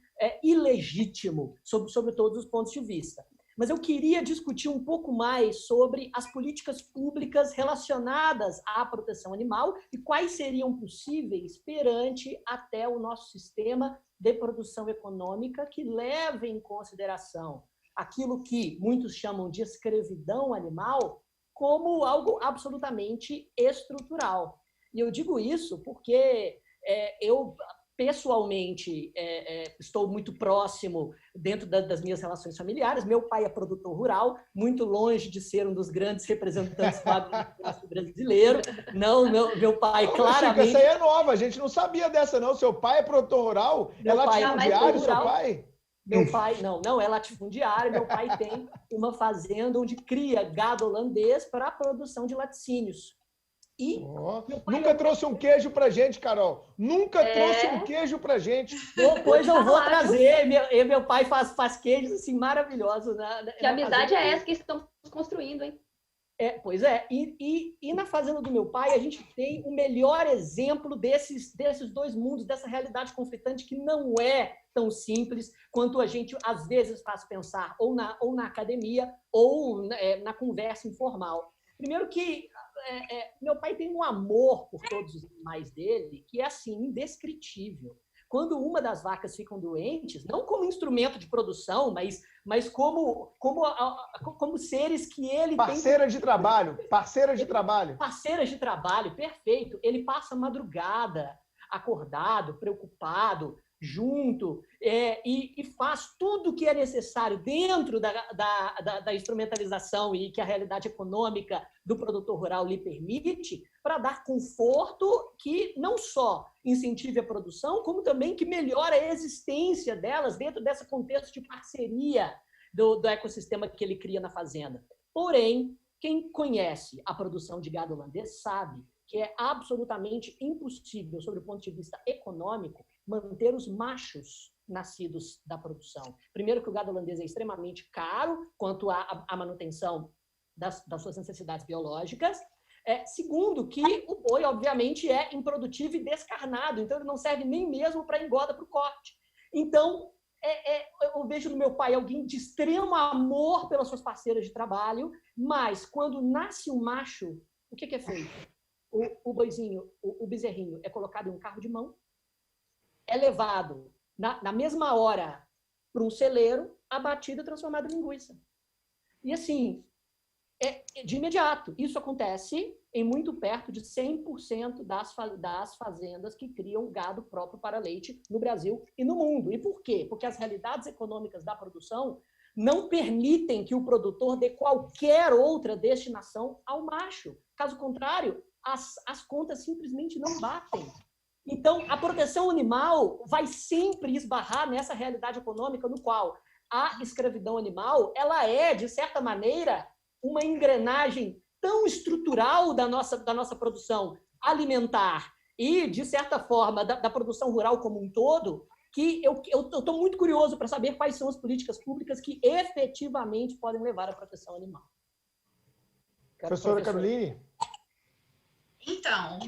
ilegítimo sobre todos os pontos de vista. Mas eu queria discutir um pouco mais sobre as políticas públicas relacionadas à proteção animal e quais seriam possíveis perante até o nosso sistema de produção econômica que leve em consideração aquilo que muitos chamam de escravidão animal como algo absolutamente estrutural. E eu digo isso porque eu pessoalmente, estou muito próximo dentro das minhas relações familiares. Meu pai é produtor rural, muito longe de ser um dos grandes representantes do agronegócio brasileiro. Não, meu pai claramente... Chico, essa aí é nova, a gente não sabia dessa não. Seu pai é produtor rural? É latifundiário, seu pai? Meu pai, não é latifundiário. Meu pai tem uma fazenda onde cria gado holandês para a produção de laticínios. E nunca trouxe um queijo pra gente, Carol. Nunca trouxe um queijo pra gente. Depois eu vou trazer. Meu pai faz queijos assim, maravilhosos. Que amizade é essa que estamos construindo, hein? Pois é. E na fazenda do meu pai, a gente tem o melhor exemplo desses dois mundos, dessa realidade conflitante que não é tão simples quanto a gente, às vezes, faz pensar ou na academia ou na conversa informal. Primeiro que meu pai tem um amor por todos os animais dele que é, assim, indescritível. Quando uma das vacas ficam doentes, não como instrumento de produção, mas como seres que ele Parceiras tem... de trabalho. Parceiras de trabalho, perfeito. Ele passa a madrugada acordado, preocupado, junto, e faz tudo o que é necessário dentro da instrumentalização e que a realidade econômica do produtor rural lhe permite, para dar conforto que não só incentive a produção, como também que melhora a existência delas dentro desse contexto de parceria do ecossistema que ele cria na fazenda. Porém, quem conhece a produção de gado holandês sabe que é absolutamente impossível, sob o ponto de vista econômico, manter os machos nascidos da produção. Primeiro, que o gado holandês é extremamente caro quanto à manutenção das suas necessidades biológicas. Segundo, que o boi, obviamente, é improdutivo e descarnado, então ele não serve nem mesmo para engorda, para o corte. Então, eu vejo no meu pai alguém de extremo amor pelas suas parceiras de trabalho, mas quando nasce um macho, o que é feito? O boizinho, o bezerrinho, é colocado em um carro de mão, é levado na mesma hora para um celeiro, abatido e transformado em linguiça. E assim, de imediato, isso acontece em muito perto de 100% das fazendas que criam gado próprio para leite no Brasil e no mundo. E por quê? Porque as realidades econômicas da produção não permitem que o produtor dê qualquer outra destinação ao macho. Caso contrário, as contas simplesmente não batem. Então, a proteção animal vai sempre esbarrar nessa realidade econômica no qual a escravidão animal, ela é, de certa maneira, uma engrenagem tão estrutural da nossa produção alimentar e, de certa forma, da produção rural como um todo, que eu estou muito curioso para saber quais são as políticas públicas que efetivamente podem levar à proteção animal. Professora Caroline? Então,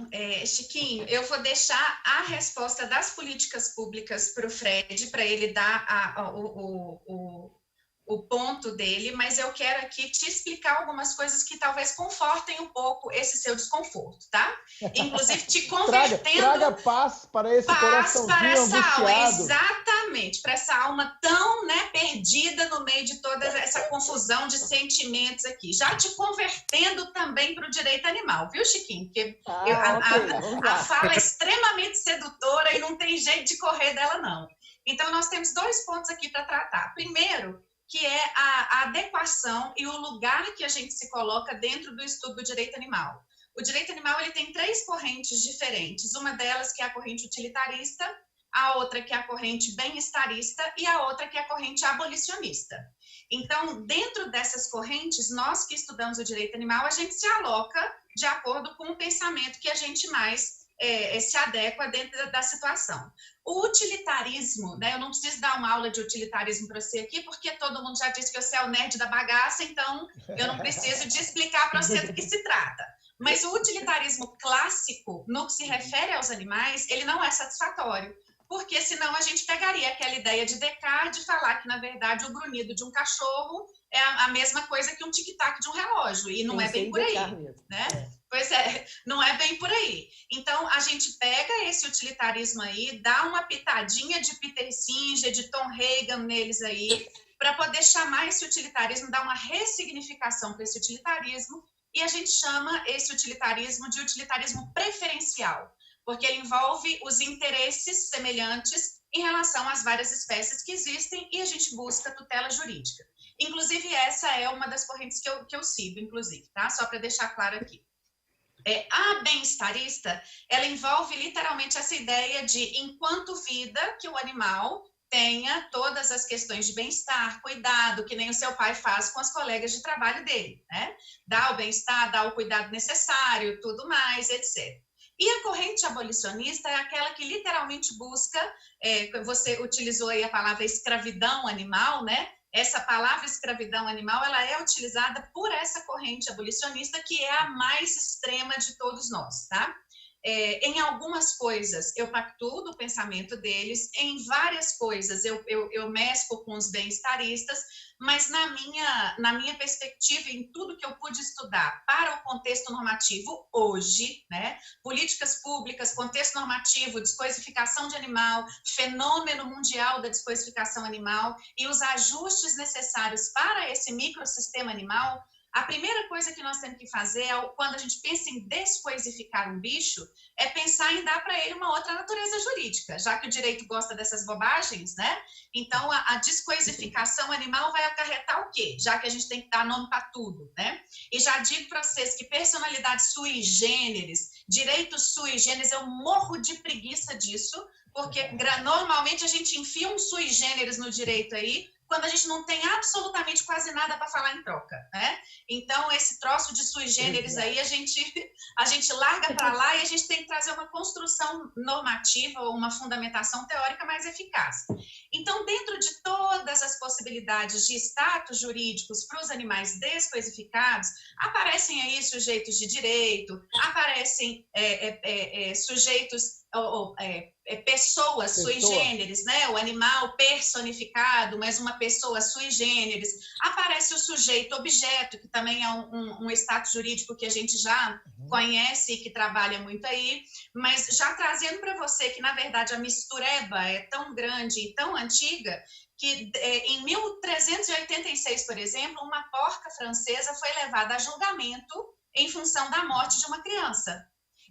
Chiquinho, eu vou deixar a resposta das políticas públicas para o Fred, para ele dar o ponto dele, mas eu quero aqui te explicar algumas coisas que talvez confortem um pouco esse seu desconforto, tá? Inclusive te convertendo... Traga paz para esse coraçãozinho para essa angustiado. alma, exatamente, para essa alma tão, perdida no meio de toda essa confusão de sentimentos aqui. Já te convertendo também para o direito animal, viu, Chiquinho? Porque a fala é extremamente sedutora e não tem jeito de correr dela, não. Então, nós temos 2 pontos aqui para tratar. Primeiro, que é a adequação e o lugar que a gente se coloca dentro do estudo do direito animal. O direito animal ele tem 3 correntes diferentes, uma delas que é a corrente utilitarista, a outra que é a corrente bem-estarista e a outra que é a corrente abolicionista. Então, dentro dessas correntes, nós que estudamos o direito animal, a gente se aloca de acordo com o pensamento que a gente mais se adequa dentro da situação. O utilitarismo, eu não preciso dar uma aula de utilitarismo para você aqui, porque todo mundo já disse que você é o nerd da bagaça, então eu não preciso de explicar para você do que se trata. Mas o utilitarismo clássico, no que se refere aos animais, ele não é satisfatório, porque senão a gente pegaria aquela ideia de Descartes de falar que, na verdade, o grunhido de um cachorro é a mesma coisa que um tic-tac de um relógio, e não é bem por aí, né? Pois é, não é bem por aí. Então, a gente pega esse utilitarismo aí, dá uma pitadinha de Peter Singer, de Tom Regan neles aí, para poder chamar esse utilitarismo, dar uma ressignificação para esse utilitarismo, e a gente chama esse utilitarismo de utilitarismo preferencial. porque ele envolve os interesses semelhantes em relação às várias espécies que existem e a gente busca tutela jurídica. Inclusive, essa é uma das correntes que eu sigo, inclusive, tá? Só para deixar claro aqui. A bem-estarista, ela envolve literalmente essa ideia de, enquanto vida, que o animal tenha todas as questões de bem-estar, cuidado, que nem o seu pai faz com as colegas de trabalho dele, né? Dá o bem-estar, dá o cuidado necessário, tudo mais, etc. E a corrente abolicionista é aquela que literalmente busca, você utilizou aí a palavra escravidão animal, né? Essa palavra escravidão animal, ela é utilizada por essa corrente abolicionista, que é a mais extrema de todos nós, tá? Em algumas coisas eu pactuo do pensamento deles, em várias coisas eu mesclo com os bem-estaristas, mas na minha perspectiva, em tudo que eu pude estudar para o contexto normativo hoje, né, políticas públicas, contexto normativo, descoisificação de animal, fenômeno mundial da descoisificação animal e os ajustes necessários para esse microsistema animal, a primeira coisa que nós temos que fazer, quando a gente pensa em descoisificar um bicho, é pensar em dar para ele uma outra natureza jurídica, já que o direito gosta dessas bobagens, né? Então, a descoisificação animal vai acarretar o quê? Já que a gente tem que dar nome para tudo, né? E já digo para vocês que personalidade sui generis, direito sui generis, eu morro de preguiça disso, porque normalmente a gente enfia um sui generis no direito aí, quando a gente não tem absolutamente quase nada para falar em troca, né? Então, esse troço de sui generis aí, a gente larga para lá e a gente tem que trazer uma construção normativa ou uma fundamentação teórica mais eficaz. Então, dentro de todas as possibilidades de status jurídicos para os animais descoisificados, aparecem aí sujeitos de direito, aparecem sujeitos... pessoas sui generis, né? O animal personificado, mas uma pessoa sui generis. Aparece o sujeito objeto, que também é um status jurídico que a gente já conhece e que trabalha muito aí, mas já trazendo para você que, na verdade, a mistureba é tão grande e tão antiga que em 1386, por exemplo, uma porca francesa foi levada a julgamento em função da morte de uma criança.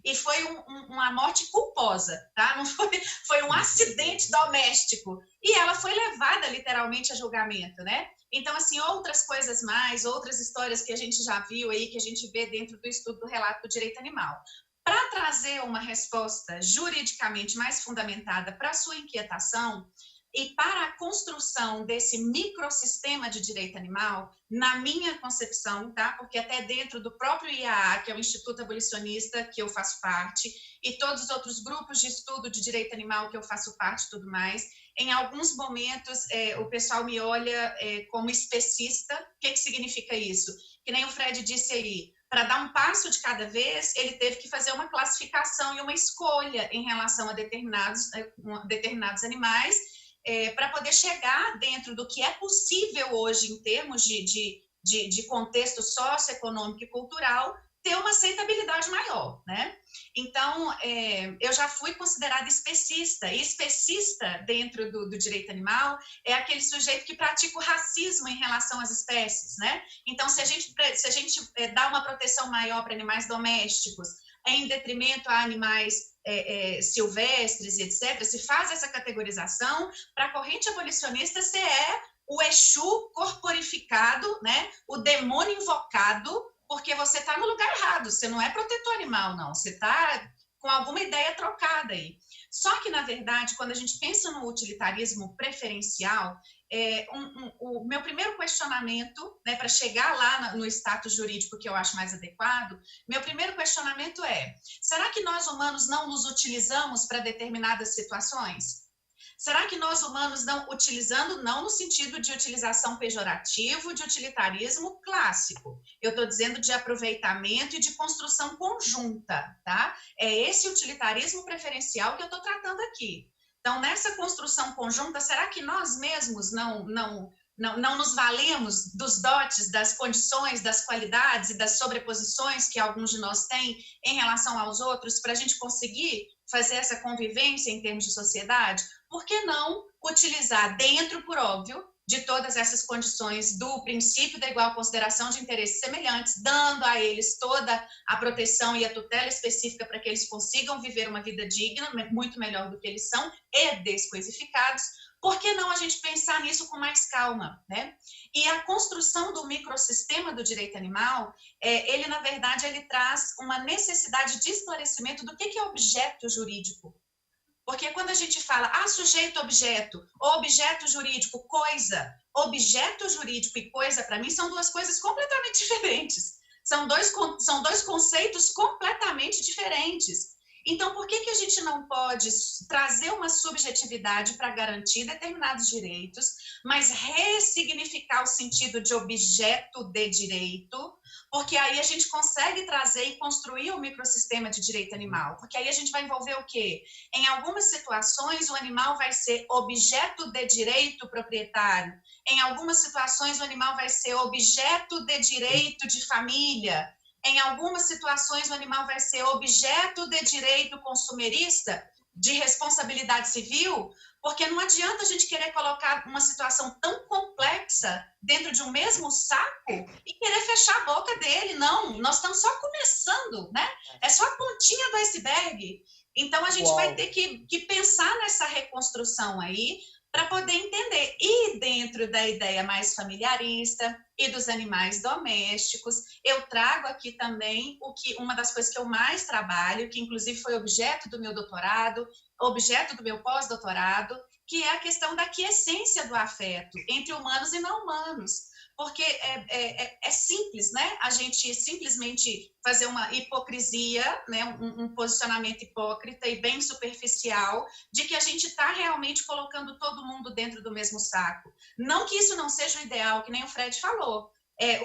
E foi uma morte culposa, tá? Não foi um acidente doméstico. E ela foi levada literalmente a julgamento, né? Então, assim, outras coisas mais, outras histórias que a gente já viu aí, que a gente vê dentro do estudo do relato do direito animal. Para trazer uma resposta juridicamente mais fundamentada para a sua inquietação, e para a construção desse microsistema de direito animal, na minha concepção, tá? Porque até dentro do próprio IAA, que é o Instituto Abolicionista, que eu faço parte, e todos os outros grupos de estudo de direito animal que eu faço parte e tudo mais, em alguns momentos o pessoal me olha como especista. O que significa isso? Que nem o Fred disse aí, para dar um passo de cada vez, ele teve que fazer uma classificação e uma escolha em relação a determinados animais, para poder chegar dentro do que é possível hoje em termos de contexto socioeconômico e cultural, ter uma aceitabilidade maior, né? Então, eu já fui considerada especista, e especista dentro do direito animal é aquele sujeito que pratica o racismo em relação às espécies, né? Então, se a gente dá uma proteção maior para animais domésticos, em detrimento a animais silvestres e etc., se faz essa categorização, para a corrente abolicionista você é o Exu corporificado, né? O demônio invocado, porque você está no lugar errado, você não é protetor animal, não, você está com alguma ideia trocada aí. Só que, na verdade, quando a gente pensa no utilitarismo preferencial, o meu primeiro questionamento, né, para chegar lá no status jurídico que eu acho mais adequado, meu primeiro questionamento é: será que nós humanos não nos utilizamos para determinadas situações? Será que nós humanos não utilizando, não no sentido de utilização pejorativo, de utilitarismo clássico, eu estou dizendo de aproveitamento e de construção conjunta, tá? É esse utilitarismo preferencial que eu estou tratando aqui. Então, nessa construção conjunta, será que nós mesmos não nos valemos dos dotes, das condições, das qualidades e das sobreposições que alguns de nós têm em relação aos outros para a gente conseguir fazer essa convivência em termos de sociedade? Por que não utilizar dentro, por óbvio, de todas essas condições do princípio da igual consideração de interesses semelhantes, dando a eles toda a proteção e a tutela específica para que eles consigam viver uma vida digna, muito melhor do que eles são, e descoisificados. Por que não a gente pensar nisso com mais calma, né? E a construção do microsistema do direito animal, ele, na verdade, ele traz uma necessidade de esclarecimento do que é objeto jurídico. Porque quando a gente fala, sujeito-objeto, objeto jurídico, coisa, objeto jurídico e coisa, para mim, são duas coisas completamente diferentes. São dois conceitos completamente diferentes. Então, por que a gente não pode trazer uma subjetividade para garantir determinados direitos, mas ressignificar o sentido de objeto de direito? Porque aí a gente consegue trazer e construir um microsistema de direito animal. Porque aí a gente vai envolver o quê? Em algumas situações, o animal vai ser objeto de direito proprietário. Em algumas situações, o animal vai ser objeto de direito de família. Em algumas situações, o animal vai ser objeto de direito consumerista, de responsabilidade civil, porque não adianta a gente querer colocar uma situação tão complexa dentro de um mesmo saco e querer fechar a boca dele. Não, nós estamos só começando, né? É só a pontinha do iceberg. Então, a gente vai ter que pensar nessa reconstrução aí, para poder entender. E dentro da ideia mais familiarista e dos animais domésticos, eu trago aqui também uma das coisas que eu mais trabalho, que inclusive foi objeto do meu doutorado, objeto do meu pós-doutorado, que é a questão da quiescência do afeto entre humanos e não humanos. Porque é simples, né? A gente simplesmente fazer uma hipocrisia, né? Um posicionamento hipócrita e bem superficial de que a gente está realmente colocando todo mundo dentro do mesmo saco. Não que isso não seja o ideal, que nem o Fred falou.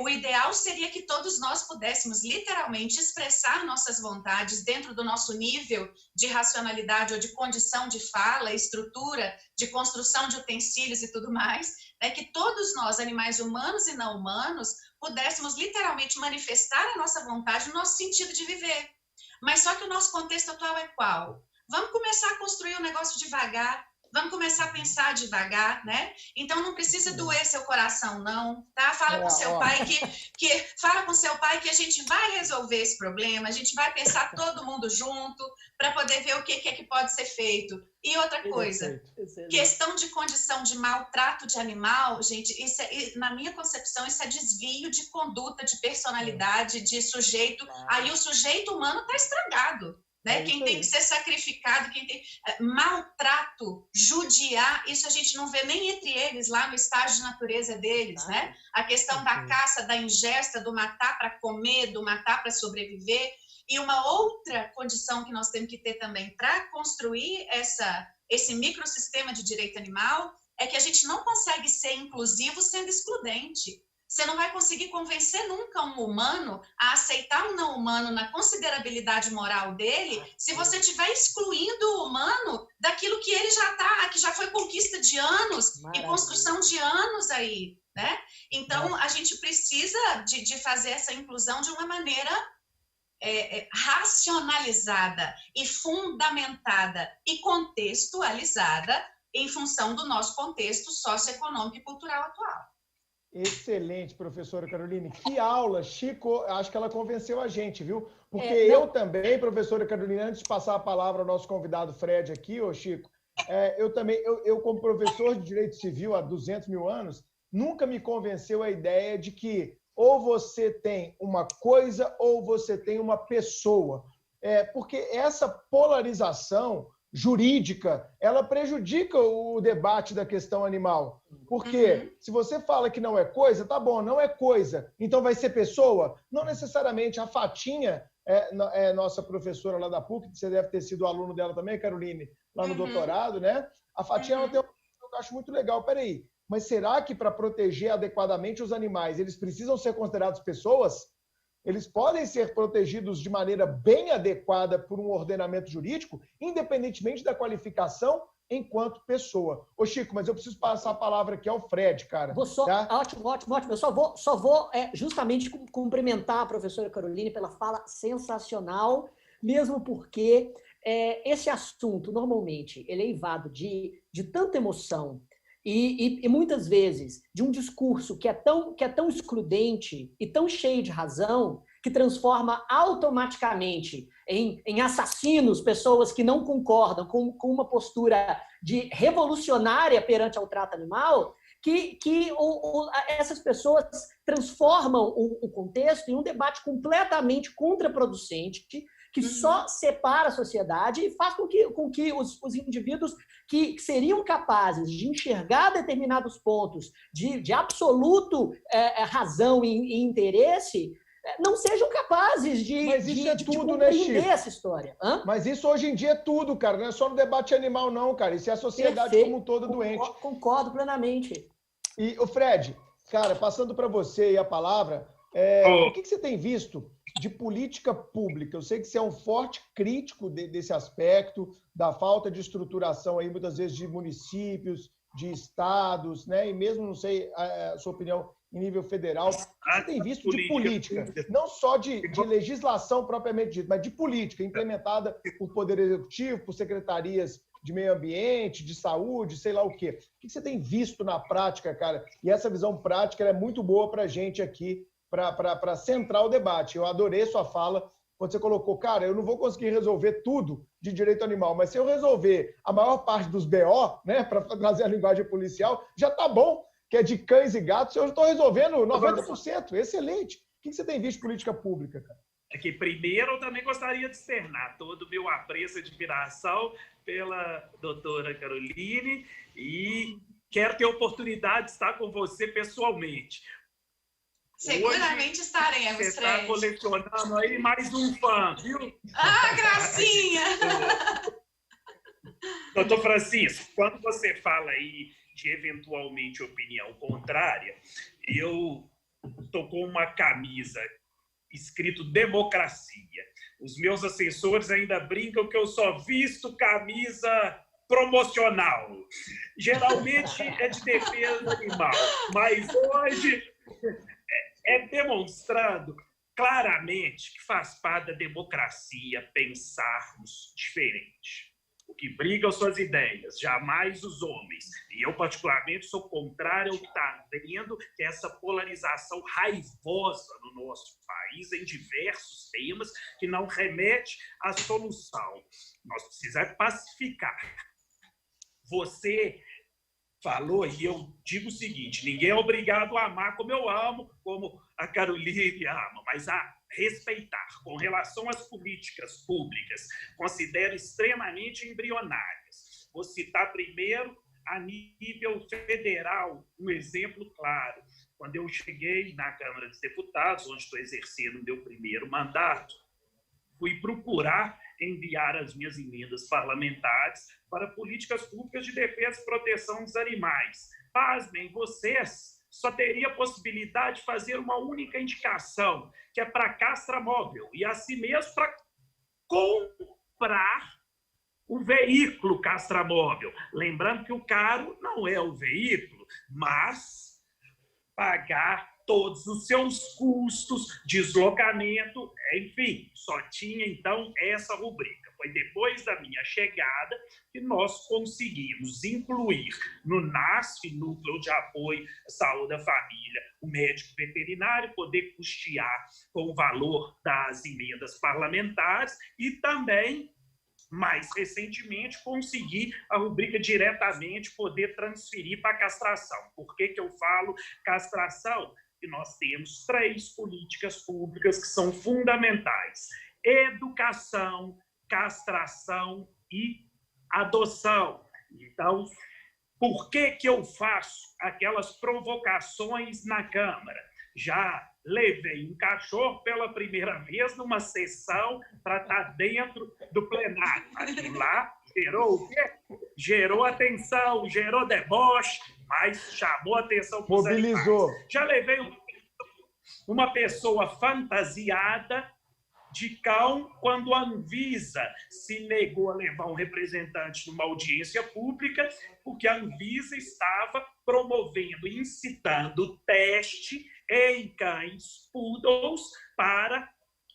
O ideal seria que todos nós pudéssemos literalmente expressar nossas vontades dentro do nosso nível de racionalidade ou de condição de fala, estrutura, de construção de utensílios e tudo mais, né? Que todos nós, animais humanos e não humanos, pudéssemos literalmente manifestar a nossa vontade no nosso sentido de viver. Mas só que o nosso contexto atual é qual? Vamos começar a construir um negócio devagar. Vamos começar a pensar devagar, né? Então não precisa doer seu coração, não, tá? Fala com seu pai fala com seu pai que a gente vai resolver esse problema, a gente vai pensar todo mundo junto para poder ver o que é que pode ser feito. E outra coisa, questão de condição de maltrato de animal, gente, na minha concepção, isso é desvio de conduta, de personalidade, de sujeito. Aí o sujeito humano está estragado. Né? Quem tem que ser sacrificado, quem tem maltrato, judiar, isso a gente não vê nem entre eles lá no estágio de natureza deles, né? A questão da caça, da ingesta, do matar para comer, do matar para sobreviver. E uma outra condição que nós temos que ter também para construir esse microsistema de direito animal é que a gente não consegue ser inclusivo sendo excludente. Você não vai conseguir convencer nunca um humano a aceitar um não humano na considerabilidade moral dele se você estiver excluindo o humano daquilo que ele já está, que já foi conquista de anos e construção de anos aí, né? Então, a gente precisa de fazer essa inclusão de uma maneira racionalizada e fundamentada e contextualizada em função do nosso contexto socioeconômico e cultural atual. Excelente, professora Caroline. Que aula, Chico, acho que ela convenceu a gente, viu? Porque eu também, professora Caroline, antes de passar a palavra ao nosso convidado Fred aqui, Chico, eu como professor de Direito Civil há 200 mil anos, nunca me convenceu a ideia de que ou você tem uma coisa ou você tem uma pessoa. Porque essa polarização jurídica, ela prejudica o debate da questão animal. Porque se você fala que não é coisa, tá bom, não é coisa, então vai ser pessoa? Não necessariamente. A Fatinha é nossa professora lá da PUC, você deve ter sido aluno dela também, Caroline, lá no doutorado, né? A Fatinha ela tem uma coisa que eu acho muito legal. Peraí, mas será que para proteger adequadamente os animais, eles precisam ser considerados pessoas? Eles podem ser protegidos de maneira bem adequada por um ordenamento jurídico, independentemente da qualificação enquanto pessoa. Ô, Chico, mas eu preciso passar a palavra aqui ao Fred, cara. Tá? Ótimo. Eu só vou justamente cumprimentar a professora Caroline pela fala sensacional, mesmo porque esse assunto, normalmente, ele é eivado de tanta emoção E muitas vezes, de um discurso que é tão excludente e tão cheio de razão, que transforma automaticamente em assassinos pessoas que não concordam com uma postura revolucionária perante ao trato animal, que essas pessoas transformam o contexto em um debate completamente contraproducente, que só separa a sociedade e faz com que os indivíduos que seriam capazes de enxergar determinados pontos de absoluto razão e interesse não sejam capazes de compreender essa história. Mas isso hoje em dia é tudo, cara. Não é só no debate animal, não, cara. Isso é a sociedade como um todo doente. Concordo plenamente. E, o Fred, cara, passando para você e a palavra, o que você tem visto de política pública? Eu sei que você é um forte crítico desse aspecto, da falta de estruturação aí, muitas vezes, de municípios, de estados, né? E mesmo, não sei, a sua opinião em nível federal. O que você tem visto de política? Não só de legislação propriamente dita, mas de política implementada por Poder Executivo, por secretarias de meio ambiente, de saúde, sei lá o quê. O que você tem visto na prática, cara? E essa visão prática é muito boa para a gente aqui, para centrar o debate. Eu adorei sua fala, quando você colocou, cara, eu não vou conseguir resolver tudo de direito animal, mas se eu resolver a maior parte dos BO, né, para trazer a linguagem policial, já tá bom, que é de cães e gatos, eu estou resolvendo 90%. Excelente. O que você tem visto de política pública, cara? Que primeiro eu também gostaria de externar todo o meu apreço e admiração pela doutora Caroline e quero ter a oportunidade de estar com você pessoalmente. Seguramente estaremos, Fred. Você está colecionando aí mais um fã, viu? Ah, gracinha! Doutor Francisco, quando você fala aí de eventualmente opinião contrária, eu estou com uma camisa escrito democracia. Os meus assessores ainda brincam que eu só visto camisa promocional. Geralmente é de defesa animal, mas hoje é demonstrando claramente que faz parte da democracia pensarmos diferente. O que briga são as ideias, jamais os homens. E eu, particularmente, sou contrário ao que está vendo, que é essa polarização raivosa no nosso país em diversos temas que não remete à solução. Nós precisamos pacificar. Você falou, e eu digo o seguinte, ninguém é obrigado a amar como eu amo, como a Caroline ama, mas a respeitar. Com relação às políticas públicas, considero extremamente embrionárias. Vou citar primeiro, a nível federal, um exemplo claro. Quando eu cheguei na Câmara dos Deputados, onde estou exercendo o meu primeiro mandato, fui procurar enviar as minhas emendas parlamentares para políticas públicas de defesa e proteção dos animais. Pasmem, vocês só teria a possibilidade de fazer uma única indicação, que é para castramóvel, e assim mesmo para comprar o veículo castramóvel. Lembrando que o caro não é o veículo, mas pagar todos os seus custos, deslocamento, enfim, só tinha então essa rubrica. Foi depois da minha chegada que nós conseguimos incluir no NASF, Núcleo de Apoio à Saúde da Família, o médico veterinário, poder custear com o valor das emendas parlamentares e também, mais recentemente, conseguir a rubrica diretamente poder transferir para a castração. Por que eu falo castração? Que nós temos 3 políticas públicas que são fundamentais: educação, castração e adoção. Então, por que eu faço aquelas provocações na Câmara? Já levei um cachorro pela primeira vez numa sessão para estar dentro do plenário. Aquilo lá gerou o quê? Gerou atenção, gerou deboche, mas chamou atenção para os mobilizou. Animais. Já levei uma pessoa fantasiada de cão quando a Anvisa se negou a levar um representante numa audiência pública, porque a Anvisa estava promovendo, incitando teste em cães poodles para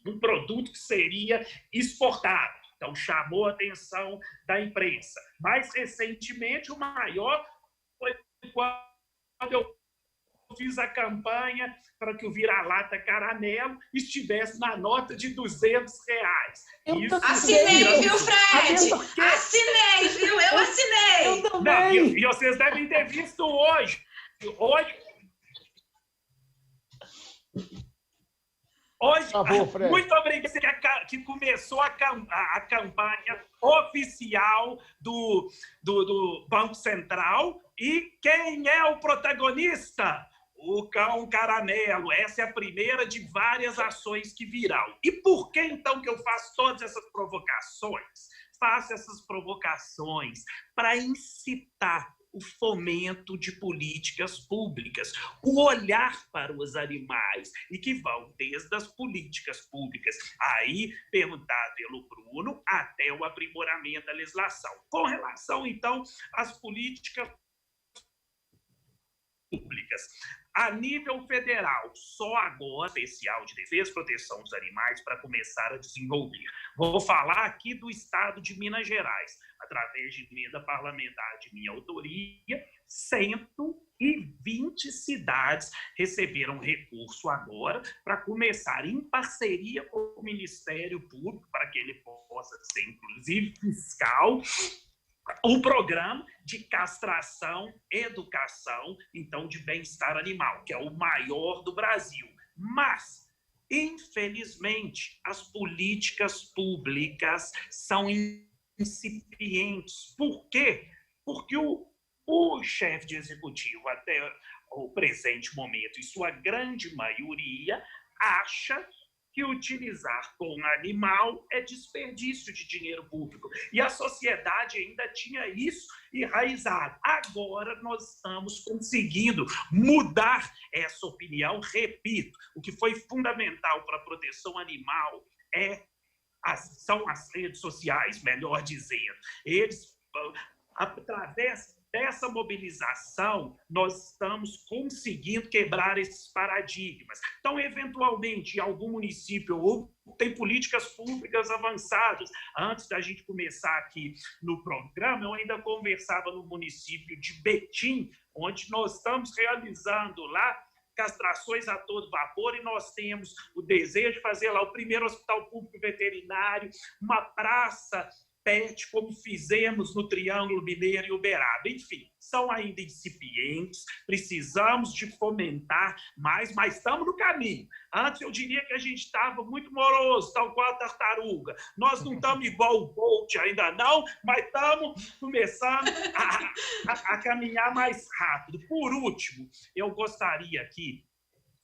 um produto que seria exportado. Então, chamou a atenção da imprensa. Mais recentemente, o maior foi quando eu fiz a campanha para que o vira-lata caramelo estivesse na nota de R$200. Assinei, viu, Fred? Assinei, viu? Eu assinei. Eu também. Não, e vocês devem ter visto hoje. Hoje, Fred. muito obrigado, que começou a campanha oficial do Banco Central. E quem é o protagonista? O cão caramelo. Essa é a primeira de várias ações que virão. E por que, então, que eu faço todas essas provocações? Faço essas provocações para incitar o fomento de políticas públicas, o olhar para os animais, e que vão desde as políticas públicas, aí perguntado pelo Bruno, até o aprimoramento da legislação. Com relação, então, às políticas públicas. A nível federal, só agora, especial de defesa e proteção dos animais para começar a desenvolver. Vou falar aqui do estado de Minas Gerais, através de emenda parlamentar de minha autoria, 120 cidades receberam recurso agora para começar em parceria com o Ministério Público, para que ele possa ser, inclusive, fiscal, o programa de castração, educação, então, de bem-estar animal, que é o maior do Brasil. Mas, infelizmente, as políticas públicas são incipientes. Por quê? Porque o chefe de executivo, até o presente momento, em sua grande maioria, acha que utilizar com animal é desperdício de dinheiro público. E a sociedade ainda tinha isso enraizado. Agora nós estamos conseguindo mudar essa opinião. Repito, o que foi fundamental para a proteção animal são as redes sociais, melhor dizendo. Eles, através dessa mobilização, nós estamos conseguindo quebrar esses paradigmas. Então, eventualmente, em algum município tem políticas públicas avançadas. Antes da gente começar aqui no programa, eu ainda conversava no município de Betim, onde nós estamos realizando lá castrações a todo vapor, e nós temos o desejo de fazer lá o primeiro hospital público veterinário, uma praça pet, como fizemos no Triângulo Mineiro e Uberaba. Enfim, são ainda incipientes, precisamos de fomentar mais, mas estamos no caminho. Antes eu diria que a gente estava muito moroso, tal qual a tartaruga. Nós não estamos igual o Bolt ainda não, mas estamos começando a caminhar mais rápido. Por último, eu gostaria aqui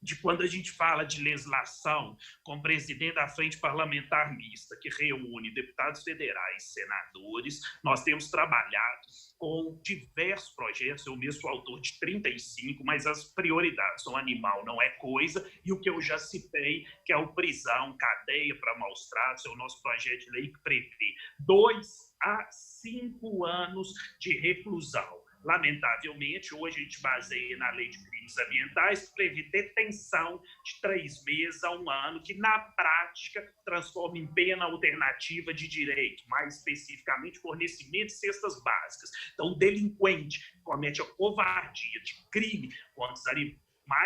de, quando a gente fala de legislação, como presidente da Frente Parlamentar Mista, que reúne deputados federais e senadores, nós temos trabalhado com diversos projetos, eu mesmo sou autor de 35, mas as prioridades são animal, não é coisa, e o que eu já citei, que é o prisão, cadeia para maus tratos, é o nosso projeto de lei que prevê 2 a 5 anos de reclusão. Lamentavelmente, hoje a gente baseia na Lei de Crimes Ambientais, que prevê detenção de 3 meses a 1 ano, que na prática transforma em pena alternativa de direito, mais especificamente fornecimento de cestas básicas. Então, o delinquente que comete a covardia de crime contra os animais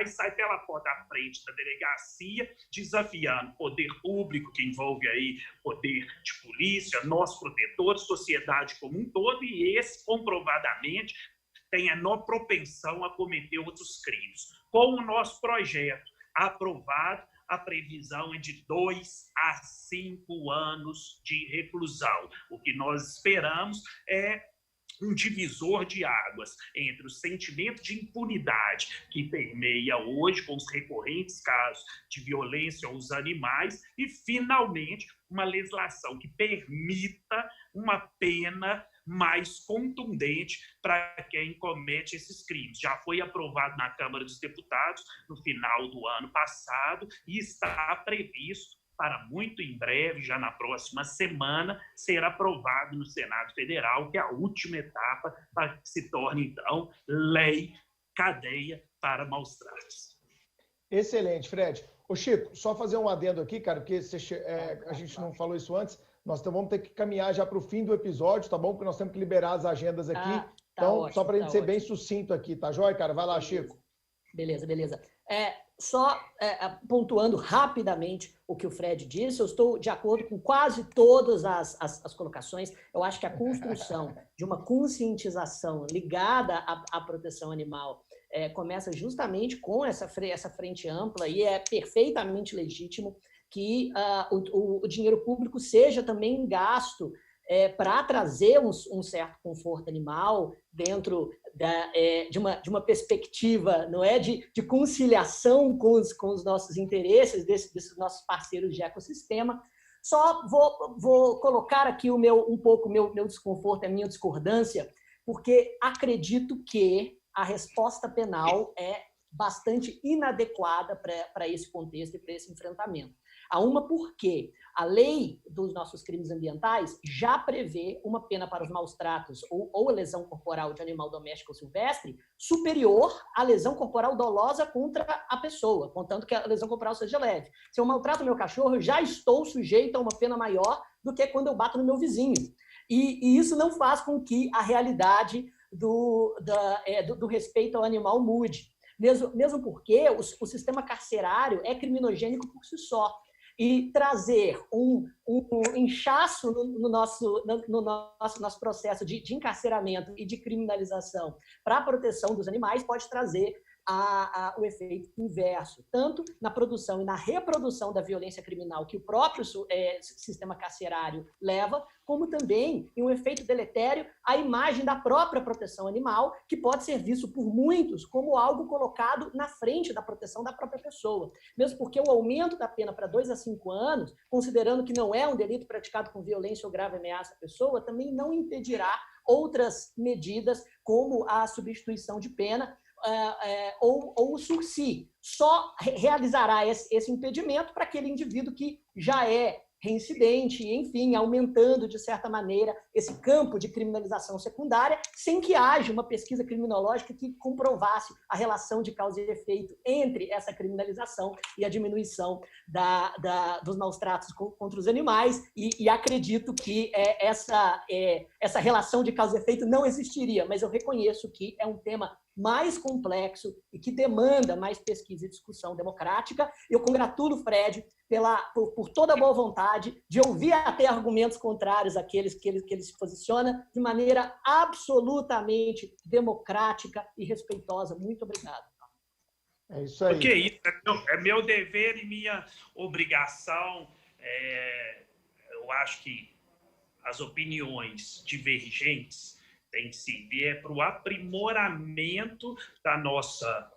sai pela porta à frente da delegacia, desafiando o poder público, que envolve aí poder de polícia, nós protetores, sociedade como um todo, e esse, comprovadamente, tem a menor propensão a cometer outros crimes. Com o nosso projeto aprovado, a previsão é de 2 a 5 anos de reclusão. O que nós esperamos é um divisor de águas entre o sentimento de impunidade que permeia hoje com os recorrentes casos de violência aos animais e, finalmente, uma legislação que permita uma pena mais contundente para quem comete esses crimes. Já foi aprovado na Câmara dos Deputados no final do ano passado e está previsto para muito em breve, já na próxima semana, ser aprovado no Senado Federal, que é a última etapa para que se torne, então, lei cadeia para maus tratos. Excelente, Fred. Ô, Chico, só fazer um adendo aqui, cara, porque a gente não falou isso antes, nós vamos ter que caminhar já para o fim do episódio, tá bom? Porque nós temos que liberar as agendas aqui. Então, ótimo, só para a gente ser bem ótimo. sucinto aqui, tá joia, cara? Vai lá, Chico. Beleza. Só pontuando rapidamente o que o Fred disse, eu estou de acordo com quase todas as colocações. Eu acho que a construção de uma conscientização ligada à proteção animal começa justamente com essa frente ampla, e é perfeitamente legítimo que o dinheiro público seja também gasto para trazer um certo conforto animal dentro de uma perspectiva, não é, de conciliação com os nossos interesses, desses nossos parceiros de ecossistema. Só vou colocar aqui um pouco o meu desconforto, a minha discordância, porque acredito que a resposta penal é bastante inadequada para esse contexto e para esse enfrentamento. Porque a lei dos nossos crimes ambientais já prevê uma pena para os maus tratos ou a lesão corporal de animal doméstico ou silvestre superior à lesão corporal dolosa contra a pessoa, contanto que a lesão corporal seja leve. Se eu maltrato meu cachorro, eu já estou sujeito a uma pena maior do que quando eu bato no meu vizinho. E isso não faz com que a realidade do respeito ao animal mude. Mesmo porque o sistema carcerário é criminogênico por si só. E trazer um inchaço no nosso processo de encarceramento e de criminalização para a proteção dos animais pode trazer o efeito inverso, tanto na produção e na reprodução da violência criminal que o próprio sistema carcerário leva, como também em um efeito deletério à imagem da própria proteção animal, que pode ser visto por muitos como algo colocado na frente da proteção da própria pessoa. Mesmo porque o aumento da pena para 2 a 5 anos, considerando que não é um delito praticado com violência ou grave ameaça à pessoa, também não impedirá outras medidas, como a substituição de pena, ou o sursi. Só realizará esse impedimento para aquele indivíduo que já é reincidente, enfim, aumentando, de certa maneira, esse campo de criminalização secundária, sem que haja uma pesquisa criminológica que comprovasse a relação de causa e efeito entre essa criminalização e a diminuição dos maus-tratos contra os animais, e acredito que essa relação de causa e efeito não existiria, mas eu reconheço que é um tema mais complexo e que demanda mais pesquisa e discussão democrática. Eu congratulo o Fred por toda a boa vontade de ouvir até argumentos contrários àqueles que ele se posiciona de maneira absolutamente democrática e respeitosa. Muito obrigado. É isso aí. Porque isso é meu dever e minha obrigação. Eu acho que as opiniões divergentes tem que servir para o aprimoramento da nossa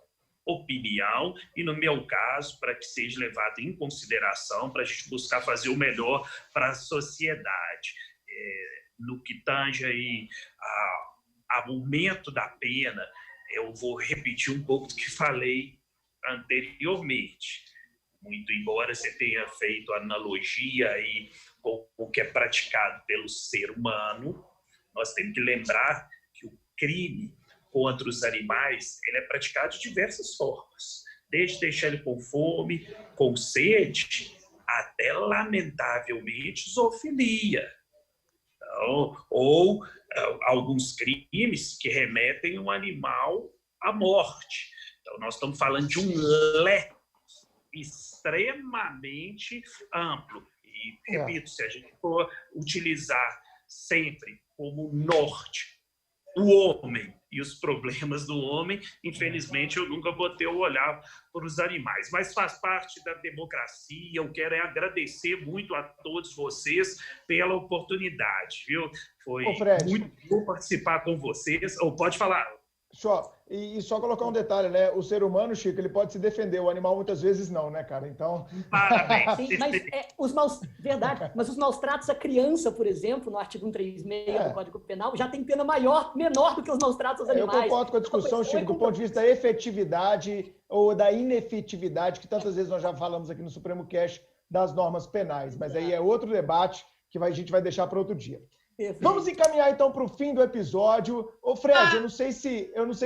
opinião e, no meu caso, para que seja levado em consideração, para a gente buscar fazer o melhor para a sociedade. No que tange aí ao aumento da pena, eu vou repetir um pouco do que falei anteriormente. Muito embora você tenha feito analogia aí com o que é praticado pelo ser humano, nós temos que lembrar que o crime contra os animais ele é praticado de diversas formas, desde deixar ele com fome, com sede, até, lamentavelmente, zoofilia. Então, ou alguns crimes que remetem um animal à morte. Então, nós estamos falando de um leque extremamente amplo. E, repito, se a gente for utilizar sempre como norte o homem e os problemas do homem, infelizmente eu nunca vou ter o olhar para os animais, mas faz parte da democracia. Eu quero agradecer muito a todos vocês pela oportunidade, viu? Foi muito bom participar com vocês. Pode falar. Só colocar um detalhe, né? O ser humano, Chico, ele pode se defender, o animal muitas vezes não, né, cara? Então... Parabéns. Sim, mas os maus tratos à criança, por exemplo, no artigo 136 do Código Penal, já tem pena menor do que os maus tratos aos animais. Eu concordo com a discussão, Chico, do ponto de vista da efetividade ou da inefetividade, que tantas vezes nós já falamos aqui no Supremo Cast das normas penais, mas aí é outro debate que a gente vai deixar para outro dia. Vamos encaminhar então para o fim do episódio. Ô Fred, eu não sei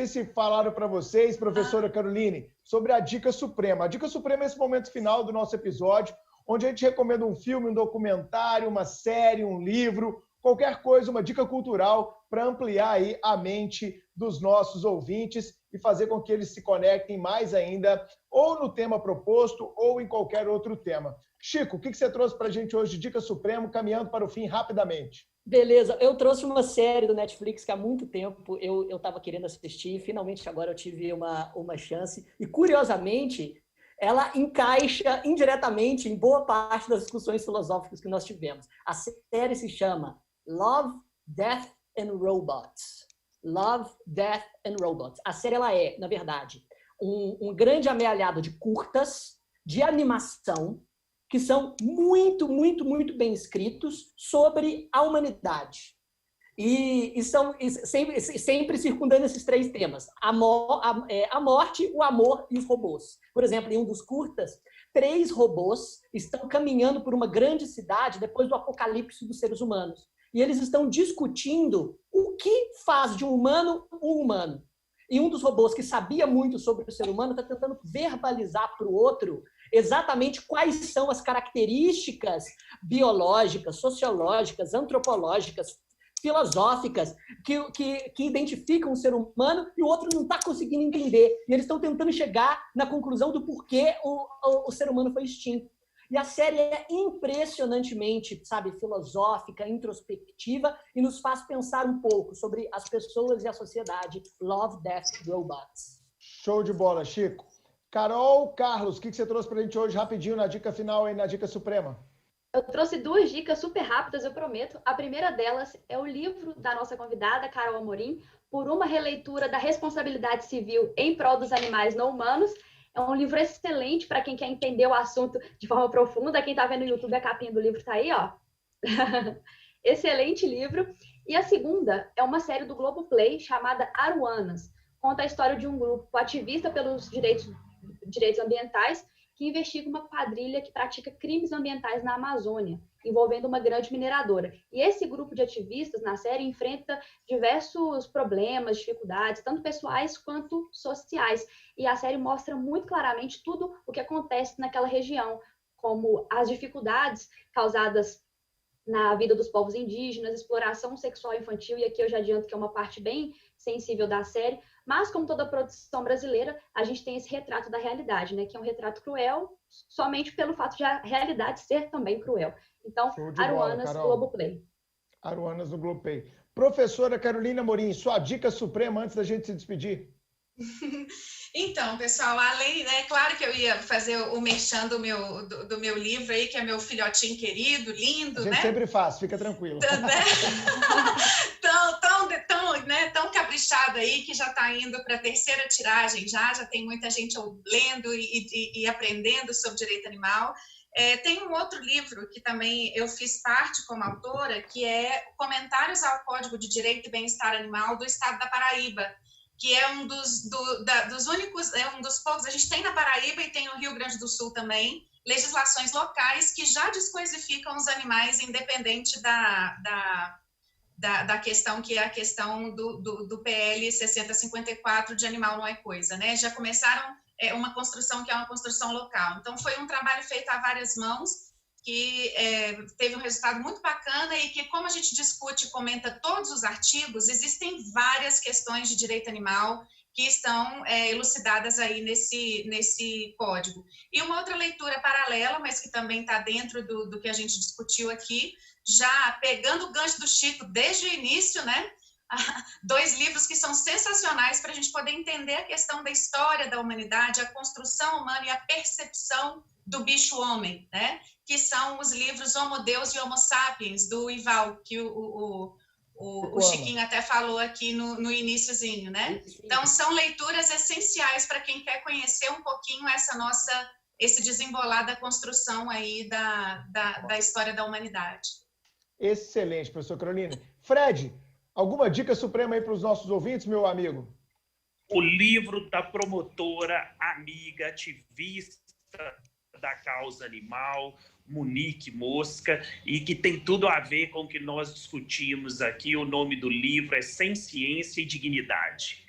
se falaram para vocês, professora Caroline, sobre a Dica Suprema. A Dica Suprema é esse momento final do nosso episódio, onde a gente recomenda um filme, um documentário, uma série, um livro, qualquer coisa, uma dica cultural para ampliar aí a mente dos nossos ouvintes e fazer com que eles se conectem mais ainda, ou no tema proposto, ou em qualquer outro tema. Chico, o que você trouxe para a gente hoje de Dica Supremo, caminhando para o fim rapidamente? Beleza, eu trouxe uma série do Netflix que há muito tempo eu estava querendo assistir, e finalmente agora eu tive uma chance, e curiosamente, ela encaixa indiretamente em boa parte das discussões filosóficas que nós tivemos. A série se chama Love, Death and Robots. Love, Death and Robots. A série ela é, na verdade, um grande amealhado de curtas, de animação, que são muito, muito, muito bem escritos sobre a humanidade. E são sempre circundando esses três temas: a morte, o amor e os robôs. Por exemplo, em um dos curtas, 3 robôs estão caminhando por uma grande cidade depois do apocalipse dos seres humanos. E eles estão discutindo o que faz de um humano um humano. E um dos robôs, que sabia muito sobre o ser humano, está tentando verbalizar para o outro exatamente quais são as características biológicas, sociológicas, antropológicas, filosóficas que identificam o ser humano, e o outro não está conseguindo entender. E eles estão tentando chegar na conclusão do porquê o ser humano foi extinto. E a série é impressionantemente, filosófica, introspectiva, e nos faz pensar um pouco sobre as pessoas e a sociedade. Love, Death, Robots. Show de bola, Chico. Carol, Carlos, o que você trouxe para a gente hoje rapidinho na dica final e na Dica Suprema? Eu trouxe 2 dicas super rápidas, eu prometo. A primeira delas é o livro da nossa convidada, Carol Amorim, Por uma releitura da responsabilidade civil em prol dos animais não humanos. É um livro excelente para quem quer entender o assunto de forma profunda. Quem está vendo no YouTube, a capinha do livro está aí, ó. Excelente livro. E a segunda é uma série do Globoplay chamada Aruanas. Conta a história de um grupo ativista pelos direitos ambientais que investiga uma quadrilha que pratica crimes ambientais na Amazônia, envolvendo uma grande mineradora. E esse grupo de ativistas, na série, enfrenta diversos problemas, dificuldades, tanto pessoais quanto sociais. E a série mostra muito claramente tudo o que acontece naquela região, como as dificuldades causadas na vida dos povos indígenas, exploração sexual infantil, e aqui eu já adianto que é uma parte bem sensível da série, mas como toda produção brasileira, a gente tem esse retrato da realidade, né, que é um retrato cruel, somente pelo fato de a realidade ser também cruel. Então, Aruanas, no Globoplay. Aruanas no Globoplay. Professora Carolina Amorim, sua dica suprema antes da gente se despedir. Então, pessoal, além, é claro que eu ia fazer o merchan do meu livro aí, que é meu filhotinho querido, lindo, né? A gente sempre faz, fica tranquilo. Tão caprichado aí, que já está indo para a 3ª tiragem, já tem muita gente lendo e aprendendo sobre direito animal. Tem um outro livro que também eu fiz parte como autora, que é Comentários ao Código de Direito e Bem-Estar Animal do Estado da Paraíba, que é um dos únicos, um dos poucos, a gente tem na Paraíba e tem no Rio Grande do Sul também, legislações locais que já descoisificam os animais, independente da questão, que é a questão do PL 6054 de animal não é coisa, né? Já começaram uma construção que é uma construção local. Então, foi um trabalho feito a várias mãos, que teve um resultado muito bacana, e que, como a gente discute e comenta todos os artigos, existem várias questões de direito animal que estão elucidadas aí nesse código. E uma outra leitura paralela, mas que também está dentro do que a gente discutiu aqui, já pegando o gancho do Chico desde o início, né? 2 livros que são sensacionais para a gente poder entender a questão da história da humanidade, a construção humana e a percepção do bicho-homem, né? Que são os livros Homo Deus e Homo Sapiens, do Ival, que o Chiquinho até falou aqui no iniciozinho, né? Então, são leituras essenciais para quem quer conhecer um pouquinho esse desembolar da construção aí da história da humanidade. Excelente, professor Carolina. Fred, alguma dica suprema aí para os nossos ouvintes, meu amigo? O livro da promotora, amiga, ativista da causa animal, Monique Mosca, e que tem tudo a ver com o que nós discutimos aqui. O nome do livro é Sem Ciência e Dignidade.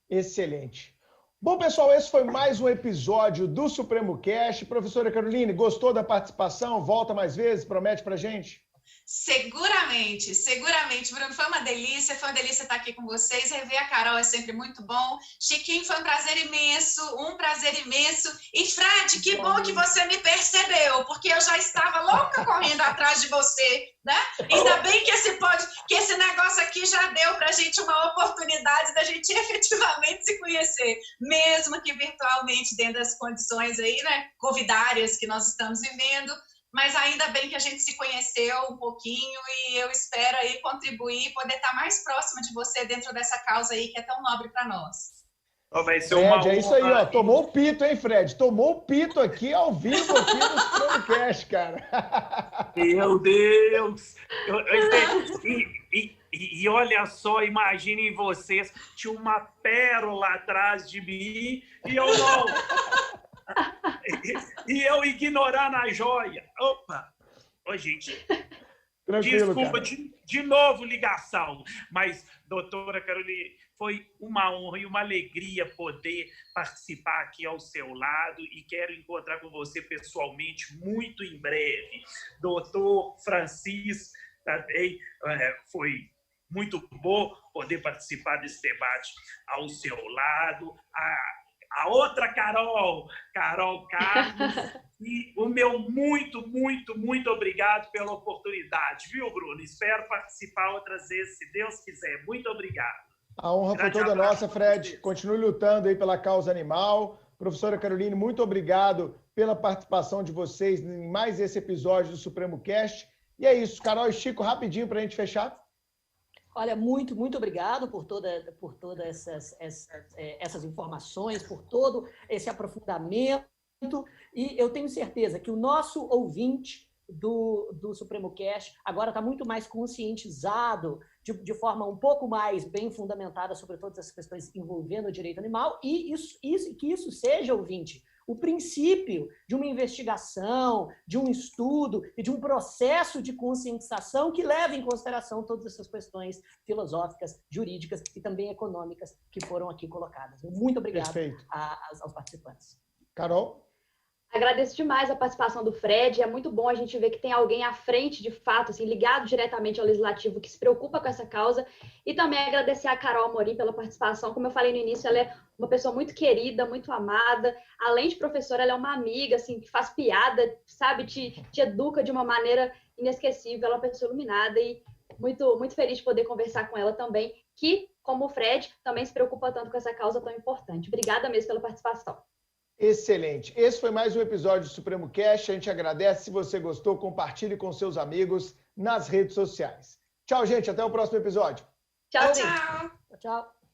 Excelente. Bom, pessoal, esse foi mais um episódio do Supremo Cast. Professora Caroline, gostou da participação? Volta mais vezes? Promete pra gente? Seguramente, seguramente, Bruno, foi uma delícia estar aqui com vocês, rever a Carol é sempre muito bom. Chiquinho, foi um prazer imenso, e Fred, que bom que você me percebeu, porque eu já estava louca correndo atrás de você, né? Ainda bem que esse negócio aqui já deu pra gente uma oportunidade da gente efetivamente se conhecer, mesmo que virtualmente, dentro das condições aí, né, covidárias que nós estamos vivendo. Mas ainda bem que a gente se conheceu um pouquinho e eu espero aí contribuir, poder estar mais próxima de você dentro dessa causa aí que é tão nobre para nós. Vai ser uma Fred, é isso aí, ó. Tomou o pito, hein, Fred? Tomou o pito aqui ao vivo aqui no Supremocast, cara. Meu Deus! E olha só, imaginem vocês, tinha uma pérola atrás de mim e eu não... E eu ignorar na joia. Opa! Ô, gente, Tranquilo, desculpa cara. de novo ligação, mas, doutora Caroline, foi uma honra e uma alegria poder participar aqui ao seu lado e quero encontrar com você pessoalmente muito em breve. Doutor Francis, também foi muito bom poder participar desse debate ao seu lado. A outra Carol Carlos, e o meu muito obrigado pela oportunidade, viu, Bruno? Espero participar outras vezes, se Deus quiser. Muito obrigado. A honra foi toda nossa, Fred. Continue lutando aí pela causa animal. Professora Caroline, muito obrigado pela participação de vocês em mais esse episódio do Supremocast. E é isso, Carol e Chico, rapidinho para a gente fechar. Olha, muito obrigado por todas essas informações, por todo esse aprofundamento. E eu tenho certeza que o nosso ouvinte do Supremocast agora está muito mais conscientizado, de forma um pouco mais bem fundamentada sobre todas essas questões envolvendo o direito animal, e que isso seja, ouvinte, o princípio de uma investigação, de um estudo e de um processo de conscientização que leve em consideração todas essas questões filosóficas, jurídicas e também econômicas que foram aqui colocadas. Muito obrigado aos participantes. Carol? Agradeço demais a participação do Fred. É muito bom a gente ver que tem alguém à frente, de fato, assim, ligado diretamente ao Legislativo, que se preocupa com essa causa. E também agradecer a Carol Amorim pela participação. Como eu falei no início, ela é uma pessoa muito querida, muito amada. Além de professora, ela é uma amiga, assim, que faz piada, sabe? Te educa de uma maneira inesquecível. Ela é uma pessoa iluminada e muito feliz de poder conversar com ela também, que, como o Fred, também se preocupa tanto com essa causa tão importante. Obrigada mesmo pela participação. Excelente. Esse foi mais um episódio do Supremocast. A gente agradece. Se você gostou, compartilhe com seus amigos nas redes sociais. Tchau, gente. Até o próximo episódio. Tchau. Tchau. Tchau.